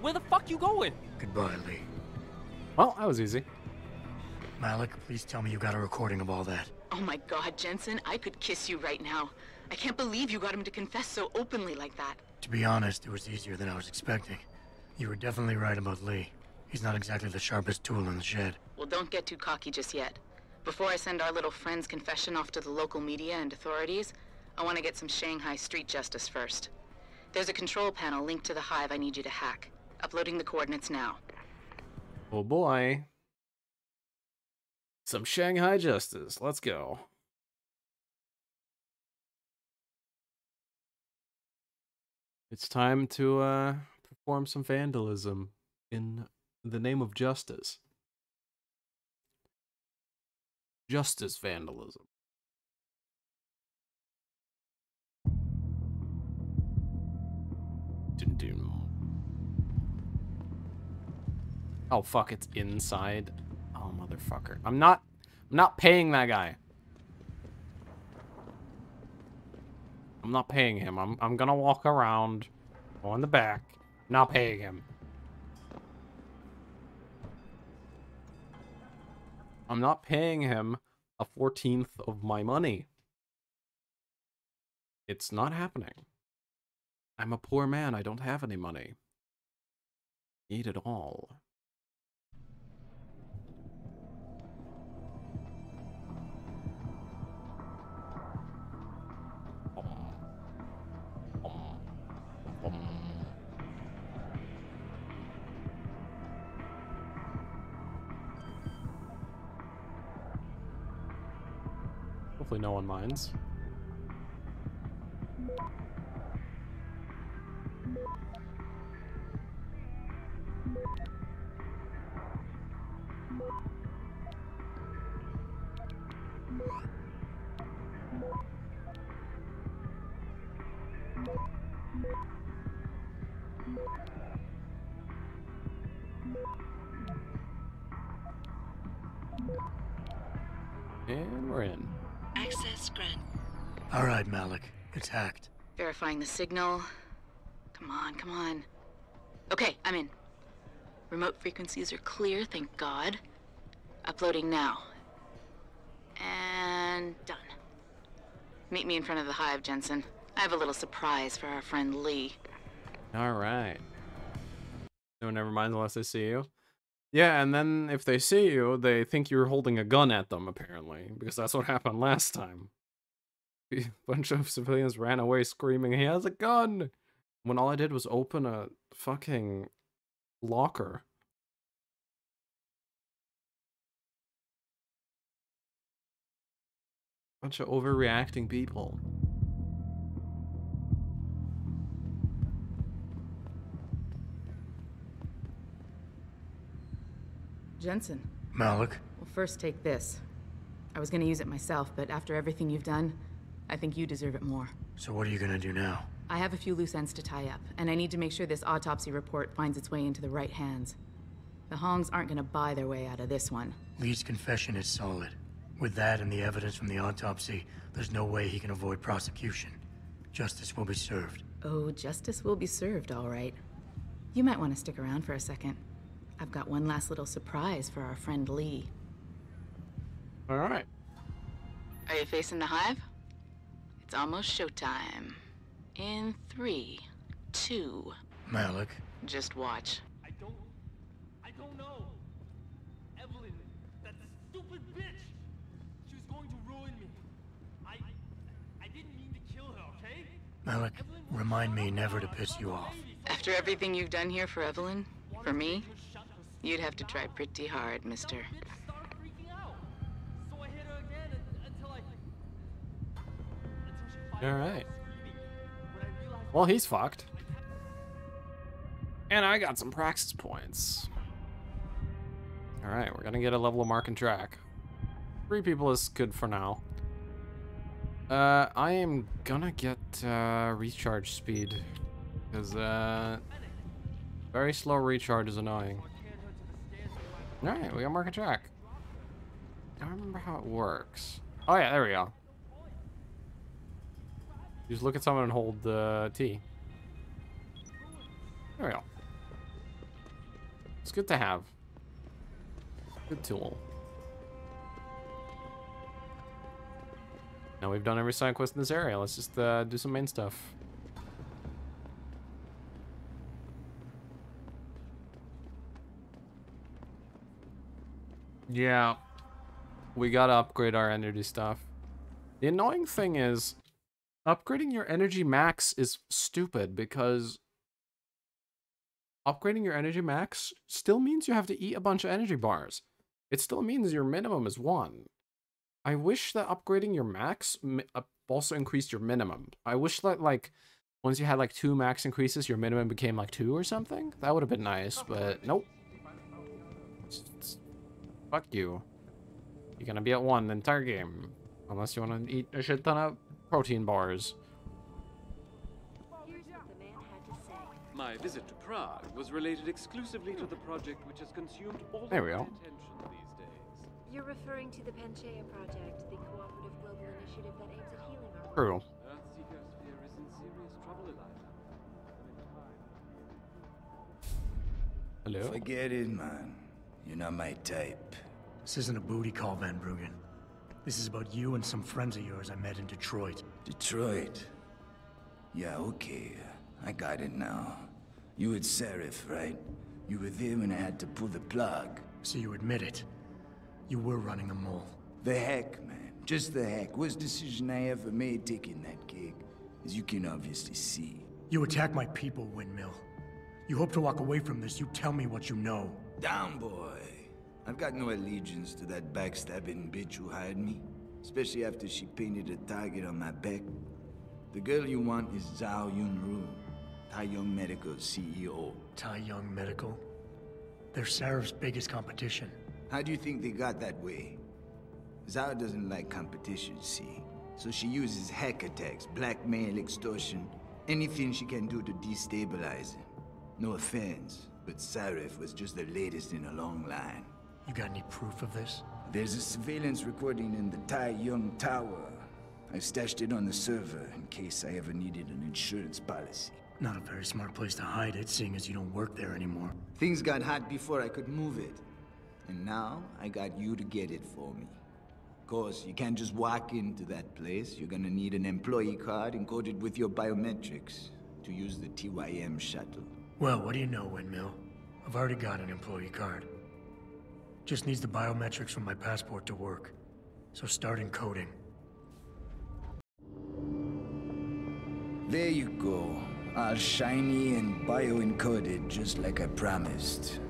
Where the fuck you going? Goodbye, Lee. Well, that was easy. Malik, please tell me you got a recording of all that. Oh my God, Jensen, I could kiss you right now. I can't believe you got him to confess so openly like that. To be honest, it was easier than I was expecting. You were definitely right about Lee. He's not exactly the sharpest tool in the shed. Well, don't get too cocky just yet. Before I send our little friend's confession off to the local media and authorities, I want to get some Shanghai street justice first. There's a control panel linked to the hive I need you to hack. Uploading the coordinates now. Oh boy. Some Shanghai justice. Let's go. It's time to perform some vandalism in the name of justice. Justice vandalism. Dun-dun. Oh fuck, it's inside. Oh motherfucker. I'm not paying that guy. I'm not paying him. I'm gonna walk around, go in the back, not paying him. I'm not paying him a 14th of my money. It's not happening. I'm a poor man. I don't have any money. Need it all. Hopefully no one minds. And we're in. Access granted. All right, Malik. It's hacked. Verifying the signal. Come on, come on. Okay, I'm in. Remote frequencies are clear, thank God. Uploading now. And done. Meet me in front of the hive, Jensen. I have a little surprise for our friend Lee. All right. No one ever minds unless they see you. Yeah, and then if they see you, they think you're holding a gun at them, apparently. Because that's what happened last time. A bunch of civilians ran away screaming, "He has a gun!" When all I did was open a fucking locker. Bunch of overreacting people. Jensen. Malik? Well, first take this. I was gonna use it myself, but after everything you've done, I think you deserve it more. So what are you gonna do now? I have a few loose ends to tie up, and I need to make sure this autopsy report finds its way into the right hands. The Hongs aren't gonna buy their way out of this one. Lee's confession is solid. With that and the evidence from the autopsy, there's no way he can avoid prosecution. Justice will be served. Oh, justice will be served, all right. You might want to stick around for a second. I've got one last little surprise for our friend Lee. All right. Are you facing the hive? It's almost showtime. In 3, 2... Malik. Just watch. I don't know. Evelyn, that stupid bitch. She was going to ruin me. I didn't mean to kill her, okay? Malik, remind me never to piss you off. After everything you've done here for Evelyn, for me, you'd have to try pretty hard, mister. Alright. Well, he's fucked. And I got some praxis points. Alright, we're gonna get a level of mark and track. 3 people is good for now. I am gonna get recharge speed. Because very slow recharge is annoying. Alright, we got mark and track. I don't remember how it works. Oh yeah, there we go. You just look at someone and hold T. There we go. It's good to have. Good tool. Now we've done every side quest in this area. Let's just do some main stuff. Yeah. We gotta upgrade our energy stuff. The annoying thing is, upgrading your energy max is stupid because upgrading your energy max still means you have to eat a bunch of energy bars. It still means your minimum is 1. I wish that upgrading your max also increased your minimum. I wish that, like, once you had, like, 2 max increases, your minimum became, like, 2 or something. That would have been nice, but nope. Fuck you. You're gonna be at 1 the entire game. Unless you want to eat a shit ton of protein bars. My visit to Prague was related exclusively to the project which has consumed all There we of my go. attention these days. You're referring to the Panchaea project, the cooperative global initiative that aims at healing our True. Earth's ecosphere is in serious trouble, Eliza. Hello? Forget it, man. You're not my type. This isn't a booty call, Van Bruggen. This is about you and some friends of yours I met in Detroit. Detroit? Yeah, okay. I got it now. You with Seraph, right? You were there when I had to pull the plug. So you admit it. You were running a mole. The heck, man. Just the heck. Worst decision I ever made taking that gig. As you can obviously see. You attack my people, Windmill. You hope to walk away from this. You tell me what you know. Down, boy. I've got no allegiance to that backstabbing bitch who hired me. Especially after she painted a target on my back. The girl you want is Zhao Yunru, Tai Yong Medical's CEO. Tai Yong Medical? They're Seraph's biggest competition. How do you think they got that way? Zhao doesn't like competition, see? So she uses hack attacks, blackmail, extortion, anything she can do to destabilize him. No offense, but Seraph was just the latest in a long line. You got any proof of this? There's a surveillance recording in the Tai Yong Tower. I stashed it on the server in case I ever needed an insurance policy. Not a very smart place to hide it, seeing as you don't work there anymore. Things got hot before I could move it. And now, I got you to get it for me. Of course, you can't just walk into that place. You're gonna need an employee card encoded with your biometrics to use the TYM shuttle. Well, what do you know, Windmill? I've already got an employee card. Just needs the biometrics from my passport to work. So start encoding. There you go. All shiny and bio-encoded, just like I promised.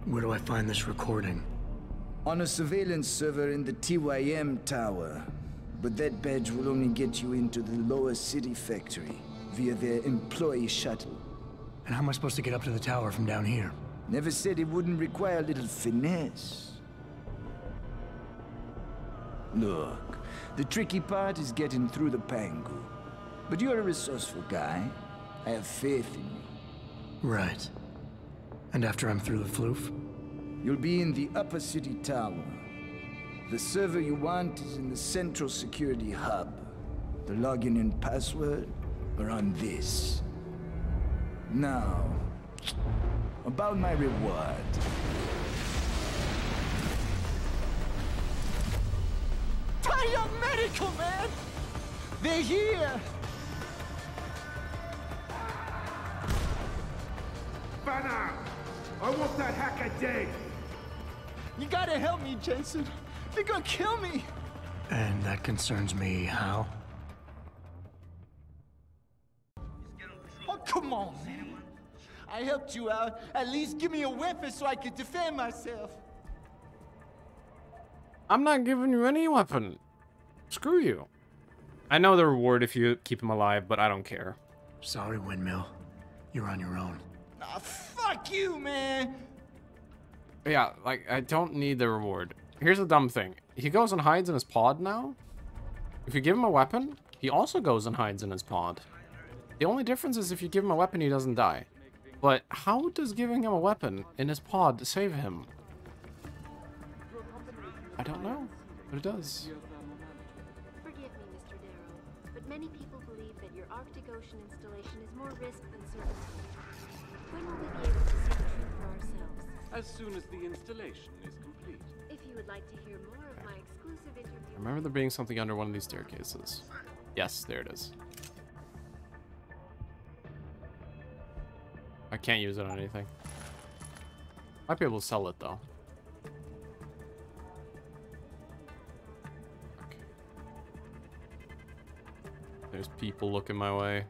Where do I find this recording? On a surveillance server in the TYM tower. But that badge will only get you into the lower city factory via their employee shuttle. And how am I supposed to get up to the tower from down here? Never said it wouldn't require a little finesse. Look, the tricky part is getting through the Pangu. But you're a resourceful guy. I have faith in you. Right. And after I'm through the floof? You'll be in the upper city tower. The server you want is in the central security hub. The login and password are on this. Now, about my reward. Young Medical, man! They're here! Banner! I want that hacker dead! You gotta help me, Jensen. They're gonna kill me! And that concerns me, how? Oh, come on, man. I helped you out. At least give me a weapon so I can defend myself. I'm not giving you any weapon. Screw you. I know the reward if you keep him alive, but I don't care. Sorry, Windmill. You're on your own. Ah, fuck you, man! Yeah, like, I don't need the reward. Here's the dumb thing. He goes and hides in his pod now. If you give him a weapon, he also goes and hides in his pod. The only difference is if you give him a weapon, he doesn't die. But how does giving him a weapon in his pod save him? I don't know, but it does. Forgive me, Mr. Darrow, but many people believe that your Arctic Ocean installation is more risk than certainty. When will we be able to see the truth for ourselves? As soon as the installation is complete. If you would like to hear more of my exclusive interview... I remember there being something under one of these staircases. Yes, there it is. I can't use it on anything. Might be able to sell it though. Okay. There's people looking my way.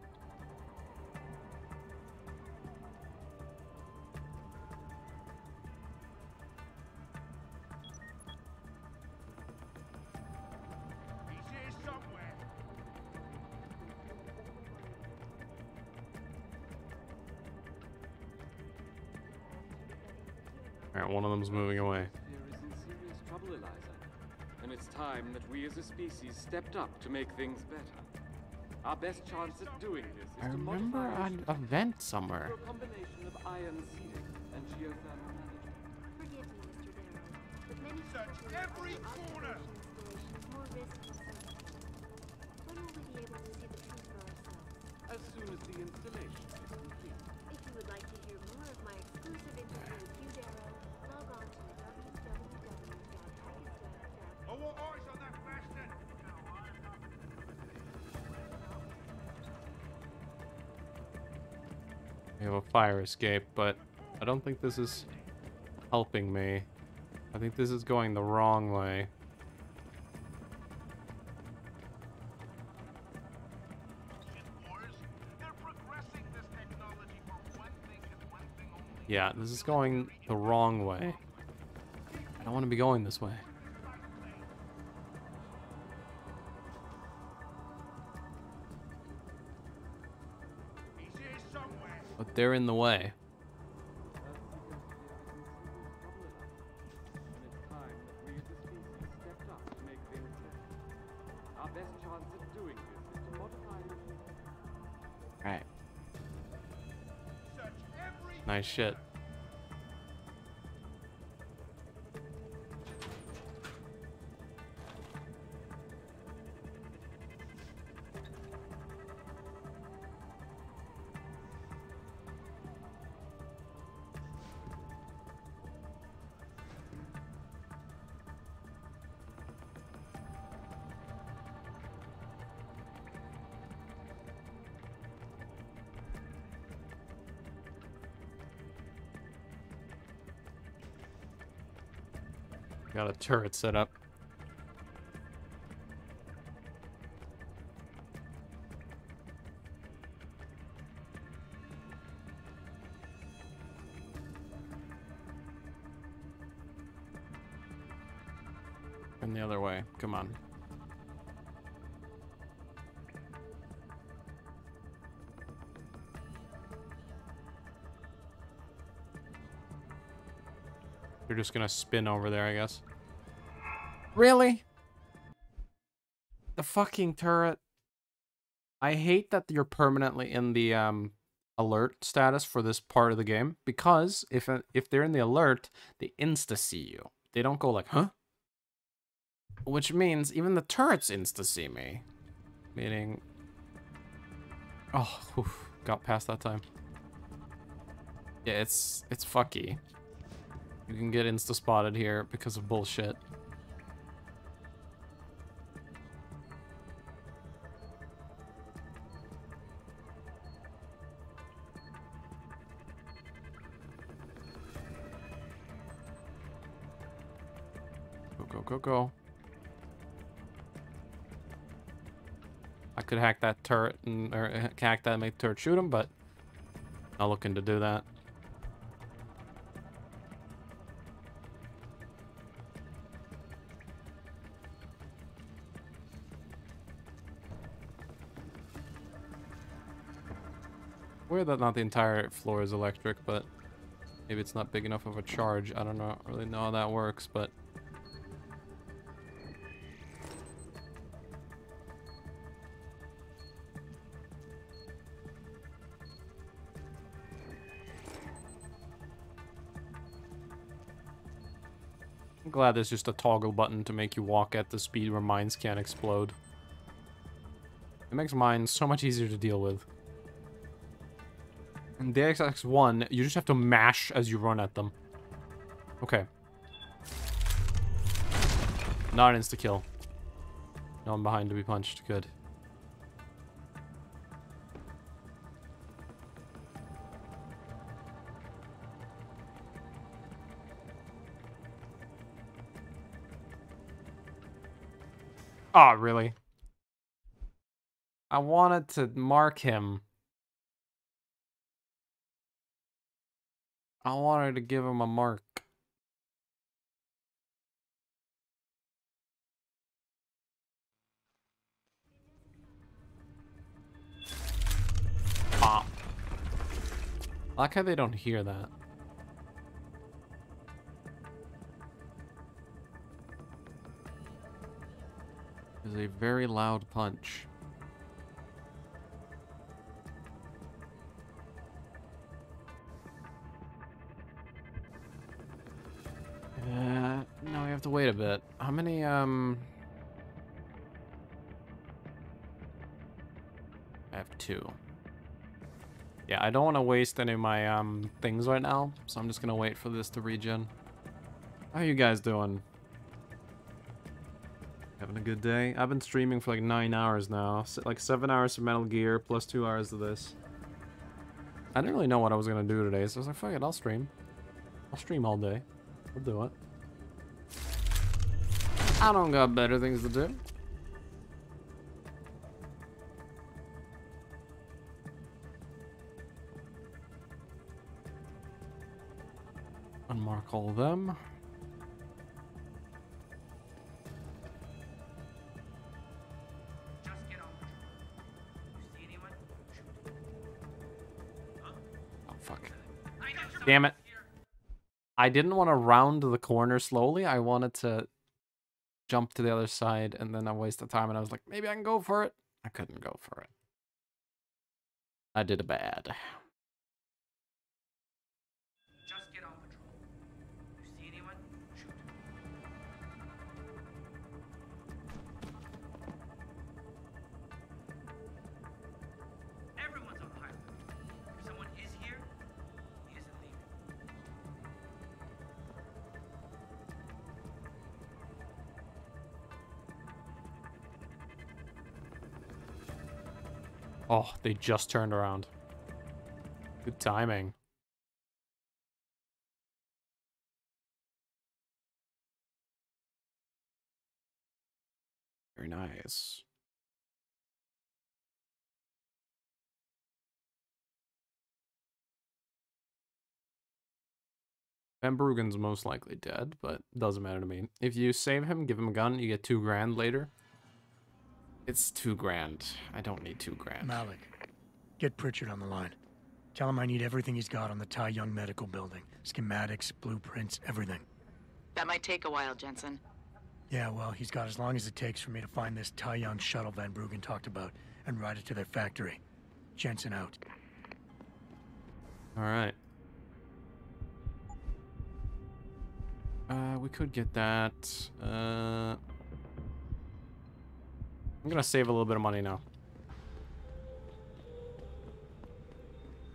Alright, one of them's moving away. There is in serious trouble, Eliza. And it's time that we as a species stepped up to make things better. Our best chance at doing this is I to remember modify an event somewhere. through a combination of ion seeding and geothermal management. Forgive me, Mr. Darrow, but many Search every corner! installation is more risk than certainty. When will we be able to see the truth for ourselves? As soon as the installation is complete. If you would like to hear more of my exclusive interview with Hugh Darrow, log on to www.pakistan.com. I want eyes on that bastard! We have a fire escape, but I don't think this is helping me. I think this is going the wrong way. Yeah, this is going the wrong way. I don't want to be going this way. But they're in the way. Alright. Nice shit. Got a turret set up. And the other way. Come on. You're just gonna spin over there, I guess. Really? The fucking turret. I hate that you're permanently in the alert status for this part of the game, because if they're in the alert, they insta see you. They don't go like, huh? Which means even the turrets insta-see me. Meaning... Oh, oof, got past that time. Yeah, it's fucky. You can get insta-spotted here because of bullshit. Go. I could hack that turret or hack that and make the turret shoot him, but not looking to do that. Weird that not the entire floor is electric, but maybe it's not big enough of a charge. I don't really know how that works, but I'm glad there's just a toggle button to make you walk at the speed where mines can't explode. It makes mines so much easier to deal with. In the XX1, you just have to mash as you run at them. Okay. Not an insta-kill. No one behind to be punched. Good. Oh, really? I wanted to mark him. I wanted to give him a mark. Pop. I like how they don't hear that. It's a very loud punch. No, we have to wait a bit. How many, I have 2. Yeah, I don't want to waste any of my, things right now, so I'm just gonna wait for this to regen. How are you guys doing? Having a good day? I've been streaming for like 9 hours now. Like 7 hours of Metal Gear, plus 2 hours of this. I didn't really know what I was gonna do today, so I was like, fuck it, I'll stream. I'll stream all day. I'll do it. I don't got better things to do. Unmark all of them. Oh, fuck. Damn it. I didn't want to round the corner slowly. I wanted to jump to the other side, and then I wasted time, and I was like, maybe I can go for it. I couldn't go for it. I did a bad. Just get on patrol. You see anyone? Shoot. Everyone's on high alert. If someone is here, he isn't leaving. Oh, they just turned around. Good timing. Very nice. Van Bruggen's most likely dead, but doesn't matter to me. If you save him, give him a gun, you get 2 grand later. It's 2 grand. I don't need 2 grand. Malik, get Pritchard on the line. Tell him I need everything he's got on the Tai Yong Medical Building. Schematics, blueprints, everything. That might take a while, Jensen. Yeah, well, he's got as long as it takes for me to find this Tai Yong shuttle Van Bruggen talked about and ride it to their factory. Jensen out. Alright. We could get that. I'm gonna save a little bit of money now.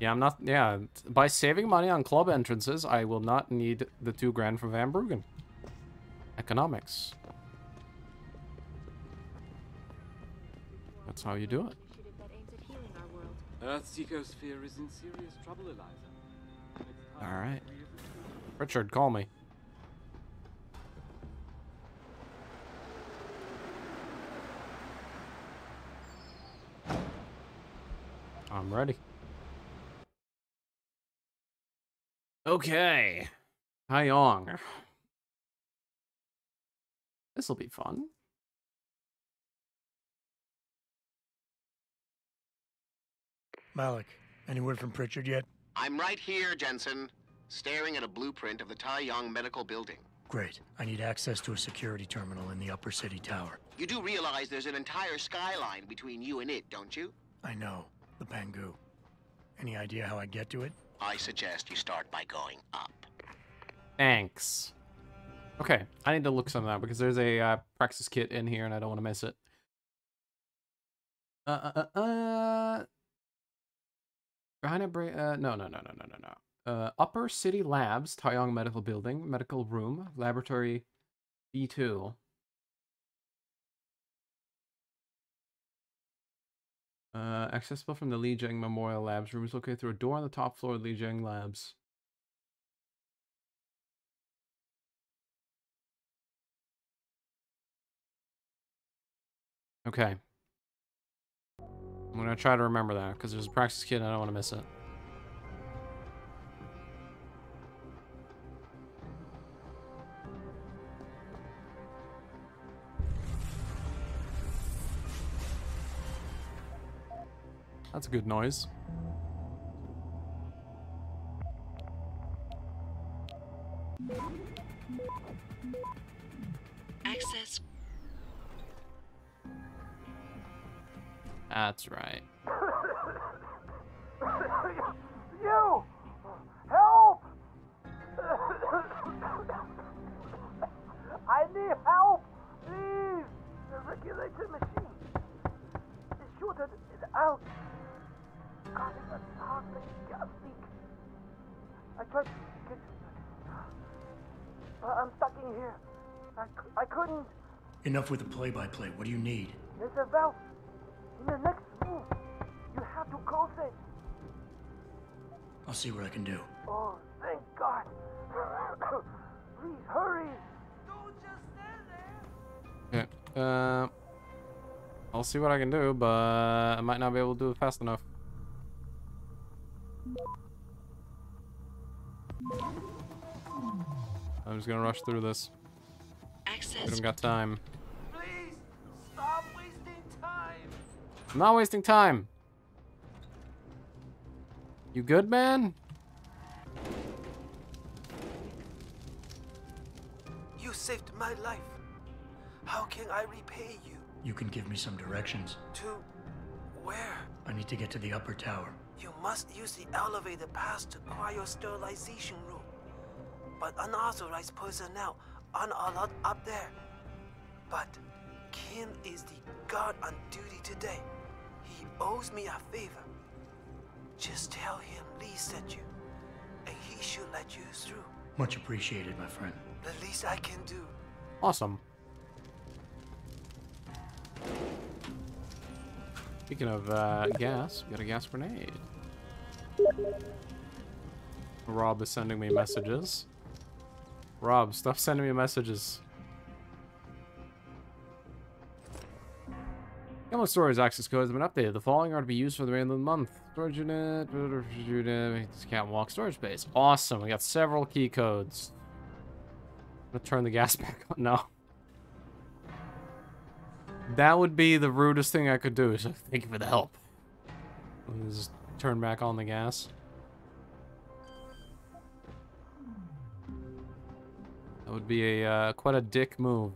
Yeah, I'm not... Yeah, by saving money on club entrances, I will not need the 2 grand from Van Bruggen. Economics. That's how you do it. Earth's ecosphere is in serious trouble, Eliza. Alright. Richard, call me. I'm ready. Okay. Hi, Yong. This'll be fun. Malik, any word from Pritchard yet? I'm right here, Jensen, staring at a blueprint of the Yong Medical Building. Great. I need access to a security terminal in the Upper City Tower. You do realize there's an entire skyline between you and it, don't you? I know. The Pangu. Any idea how I get to it? I suggest you start by going up. Thanks. Okay, I need to look some of that because there's a Praxis kit in here and I don't want to miss it. No. Upper City Labs, Taeyong Medical Building, Medical Room, Laboratory B2. Accessible from the Li Jiang Memorial Labs. Room is located through a door on the top floor of Li Jiang Labs. Okay. I'm gonna try to remember that, because there's a Praxis kit and I don't want to miss it. That's a good noise. Access. That's right. You! Help! I need help! Please! The regulator machine. The shooter is out. Causing a toxic gas leak. I tried to get... I'm stuck in here. I couldn't... Enough with the play-by-play. What do you need? There's a valve in the next room. You have to close it. I'll see what I can do. Oh, thank God. Please hurry. Don't just stand there. Okay. I'll see what I can do, but I might not be able to do it fast enough. I'm just gonna rush through this. Access. We don't got time. Please stop wasting time. I'm not wasting time. You good, man? You saved my life. How can I repay you? You can give me some directions. To where? I need to get to the upper tower. You must use the elevator pass to cryo-sterilization room. But unauthorized personnel aren't allowed up there. But Kim is the guard on duty today. He owes me a favor. Just tell him Lee sent you, and he should let you through. Much appreciated, my friend. The least I can do. Awesome. Speaking of gas, we got a gas grenade. Rob is sending me messages. Rob, stop sending me messages. Yellow storage access codes have been updated. The following are to be used for the remainder of the month. Storage unit, can't walk storage space. Awesome. We got several key codes. I'm gonna turn the gas back on. No. That would be the rudest thing I could do, so thank you for the help. Just turn back on the gas. That would be a quite a dick move.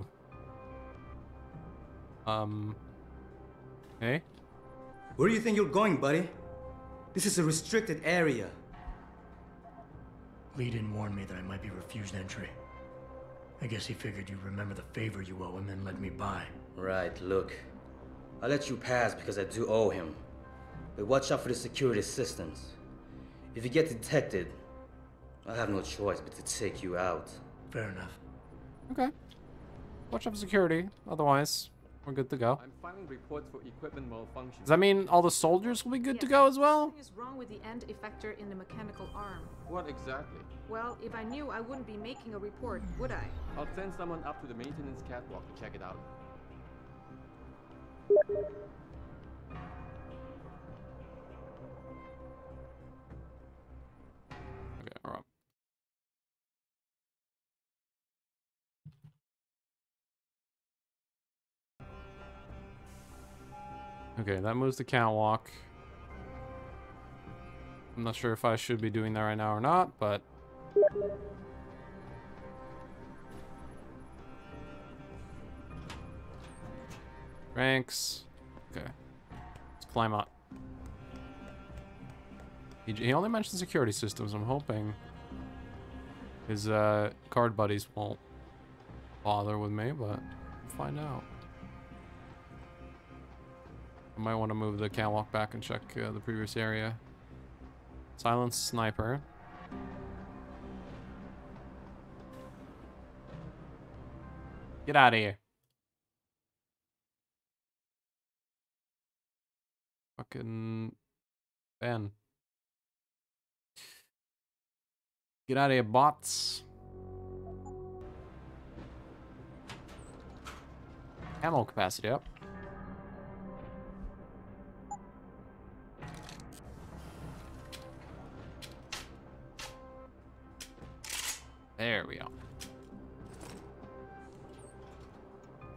Hey? Where do you think you're going, buddy? This is a restricted area. Lee didn't warn me that I might be refused entry. I guess he figured you'd remember the favor you owe him and let me by. Right, look. I let you pass because I do owe him. But watch out for the security systems. If you get detected, I have no choice but to take you out. Fair enough. Okay. Watch out for security. Otherwise, we're good to go. I'm filing reports for equipment malfunction. Does that mean all the soldiers will be good to go as well? Something is wrong with the end effector in the mechanical arm. What exactly? Well, if I knew, I wouldn't be making a report, would I? I'll send someone up to the maintenance catwalk to check it out. Okay, all right. Okay, that moves the catwalk. I'm not sure if I should be doing that right now or not, but... Ranks. Okay. Let's climb up. He only mentioned security systems. I'm hoping his guard buddies won't bother with me, but we'll find out. I might want to move the catwalk back and check the previous area. Silence sniper. Get out of here. Fucking Ben. Get out of here, bots. Ammo capacity up. There we go.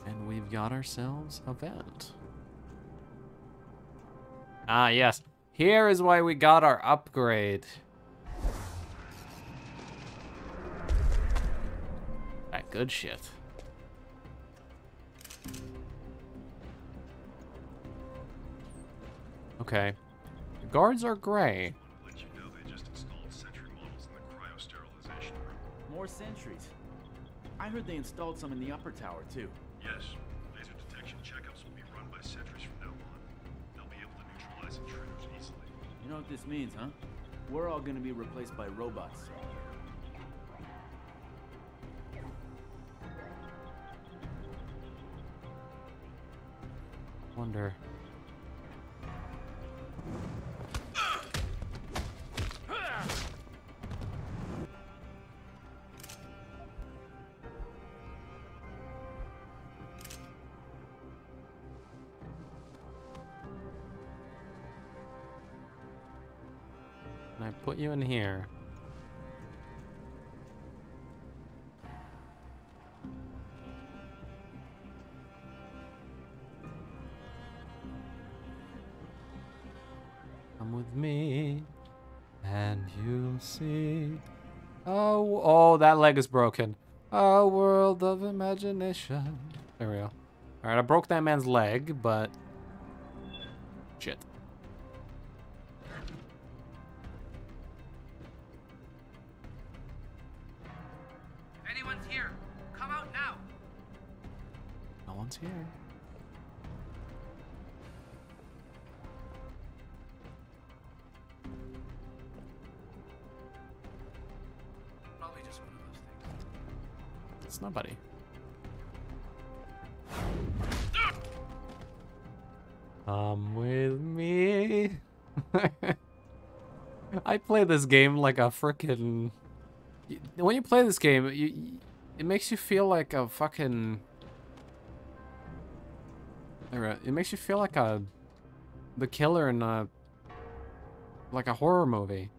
And we've got ourselves a vent. Ah, yes. Here is why we got our upgrade. That good shit. Okay. The guards are gray. Let you know they just installed sentry models in the cryo-sterilization room. More sentries. I heard they installed some in the upper tower, too. Yes. Laser detection checkups will be run by sentries from now on. They'll be able to neutralize intruders easily. You know what this means, huh? We're all gonna be replaced by robots. Wonder. Can I put you in here? Come with me, and you'll see. Oh, that leg is broken. A world of imagination. There we go. All right, I broke that man's leg, but shit. If anyone's here, come out now. No one's here. Probably just one of those things. It's nobody. Come with me. I play this game like a frickin'... When you play this game, it makes you feel like a fucking... It makes you feel like the killer in like a horror movie.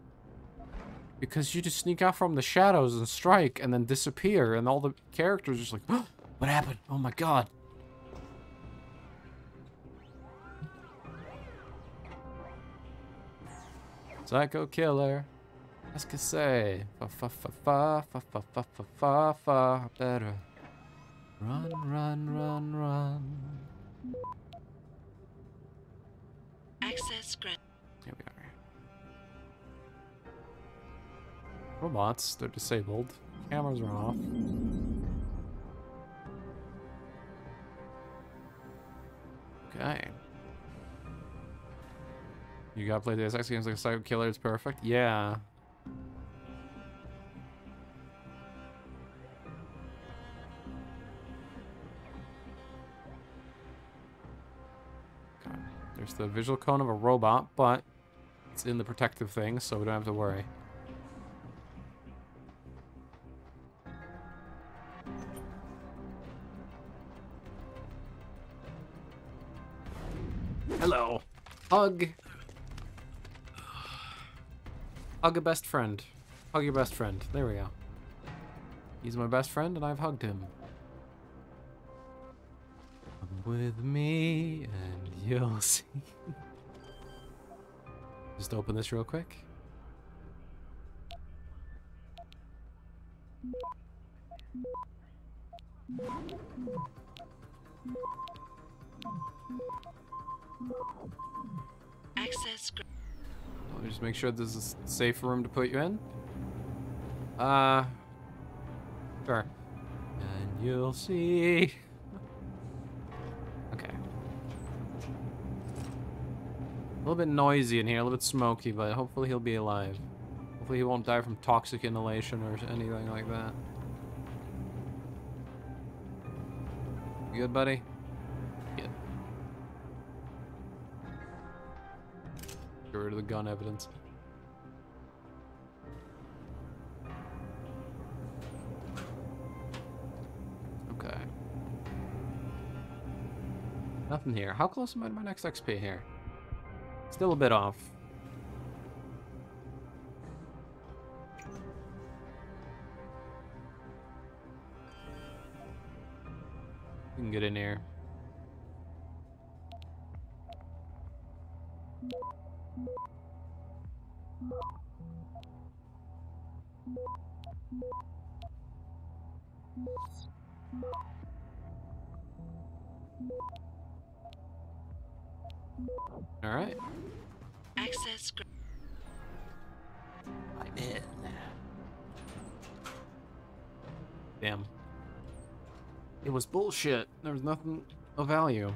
Because you just sneak out from the shadows and strike and then disappear, and all the characters are just like, oh, what happened? Oh my god. Psycho killer. Qu'est-ce que c'est? Fa fa fa fa fa fa fa fa fa fa. Better run, run, run, run. Access grant. Here we are. Robots, they're disabled. Cameras are off. Okay. You gotta play Deus Ex games like a psycho killer. It's perfect. Yeah. Okay. There's the visual cone of a robot, but it's in the protective thing, so we don't have to worry. Hello. Hug. Hug a best friend. Hug your best friend. There we go. He's my best friend, and I've hugged him. Come with me, and you'll see. Just open this real quick. Access. Let me just make sure this is a safe room to put you in. Sure. And you'll see. Okay. A little bit noisy in here, a little bit smoky, but hopefully he'll be alive. Hopefully he won't die from toxic inhalation or anything like that. You good, buddy? Good. Get rid of the gun evidence. Okay. Nothing here. How close am I to my next XP here? Still a bit off. We can get in here. All right. Access. I'm in. Damn. It was bullshit. There was nothing of value.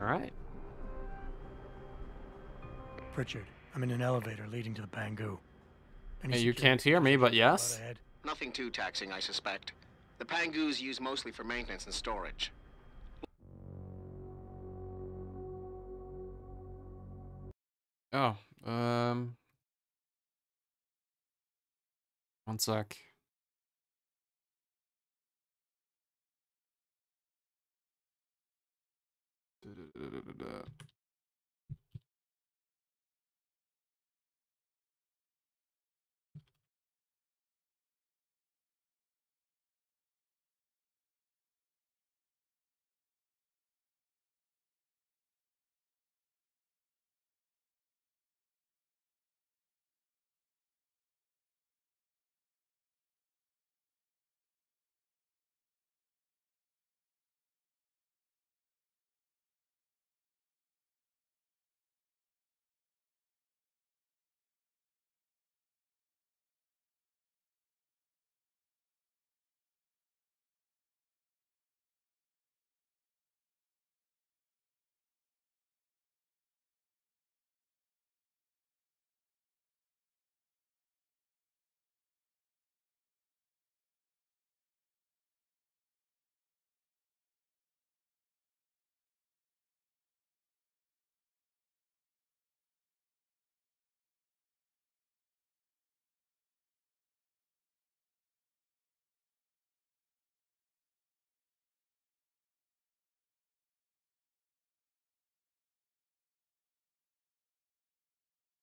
All right. Pritchard, I'm in an elevator leading to the Pangu. Hey, you can't hear me, but yes. Nothing too taxing, I suspect. The Pangus used mostly for maintenance and storage. Oh, one sec.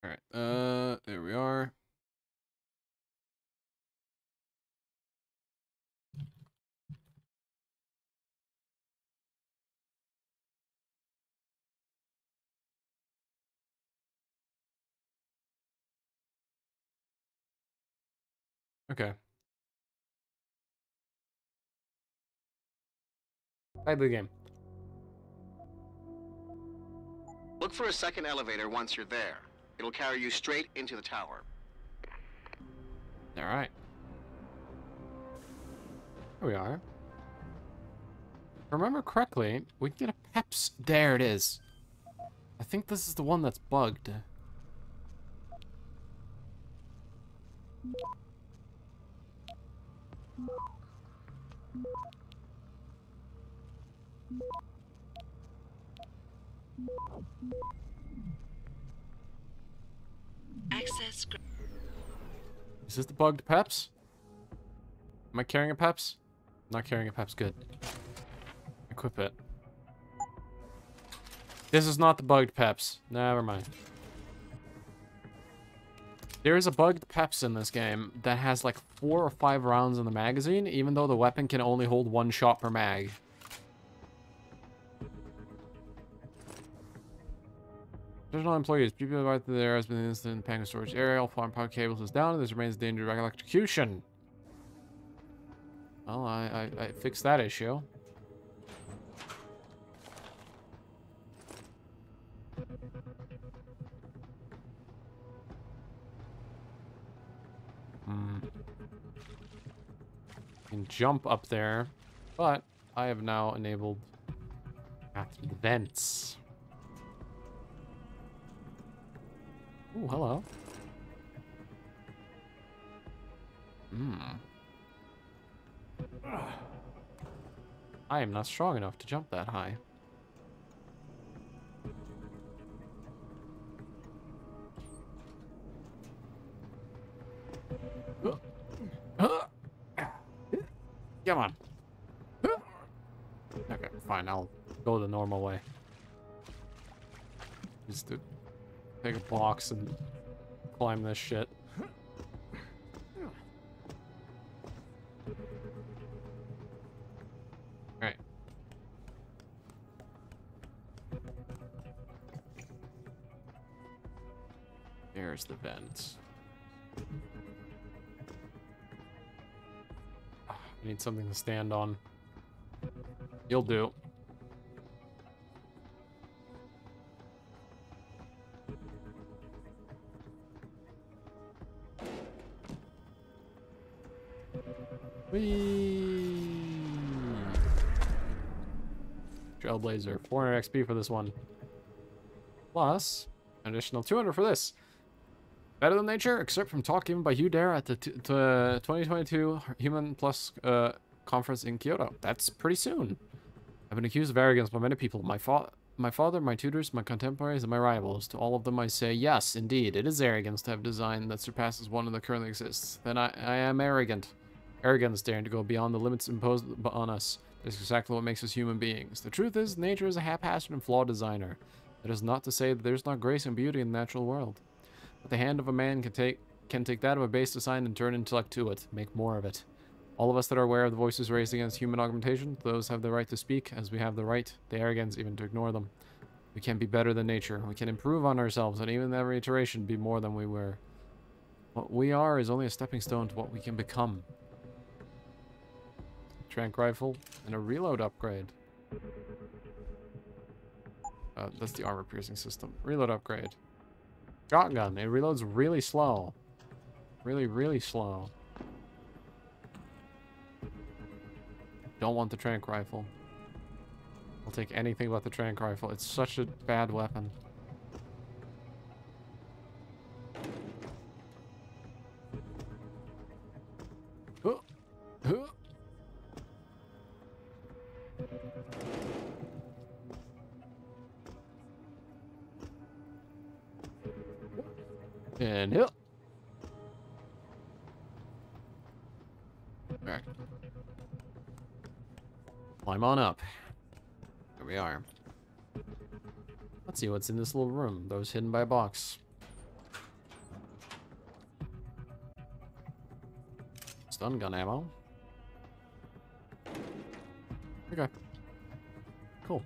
All right. There we are. Okay. Play the game. Look for a second elevator once you're there. It'll carry you straight into the tower. Alright. Here we are. If I remember correctly, we can get a Peps. There it is. I think this is the one that's bugged. Access. Is this the bugged Peps? Am I carrying a Peps? Not carrying a Peps, good. Equip it. This is not the bugged Peps. Never mind. There is a bugged Peps in this game that has like 4 or 5 rounds in the magazine, even though the weapon can only hold 1 shot per mag. Additional employees. People arrived there has been an incident in Panga storage area. All farm power cables is down, and there remains danger of electrocution. Well, I fixed that issue. Can jump up there, but I have now enabled path to the vents. Ooh, hello. I am not strong enough to jump that high. Come on. Okay, fine. I'll go the normal way. Just to take a box and climb this shit. Alright. There's the vent. I need something to stand on. You'll do. Whee! Trailblazer. 400 XP for this one. Plus, an additional 200 for this. Better than nature, except from talk given by Hugh Dare at the 2022 Human Plus conference in Kyoto. That's pretty soon. I've been accused of arrogance by many people. My father, my tutors, my contemporaries, and my rivals. To all of them I say, yes, indeed, it is arrogance to have design that surpasses one that currently exists. Then I am arrogant. Arrogance daring to go beyond the limits imposed on us. That's exactly what makes us human beings. The truth is, nature is a haphazard and flawed designer. That is not to say that there's not grace and beauty in the natural world. But the hand of a man can take that of a base design and turn intellect to it, make more of it. All of us that are aware of the voices raised against human augmentation, those have the right to speak, as we have the right, the arrogance, even to ignore them. We can be better than nature. We can improve on ourselves, and even in every iteration, be more than we were. What we are is only a stepping stone to what we can become. Tranq rifle and a reload upgrade. That's the armor piercing system. Reload upgrade. Shotgun. It reloads really slow. Really, really slow. Don't want the Tranq rifle. I'll take anything but the Tranq rifle. It's such a bad weapon. And hill. Back. Climb on up. There we are. Let's see what's in this little room. Those hidden by a box. Stun gun ammo. Okay. Cool.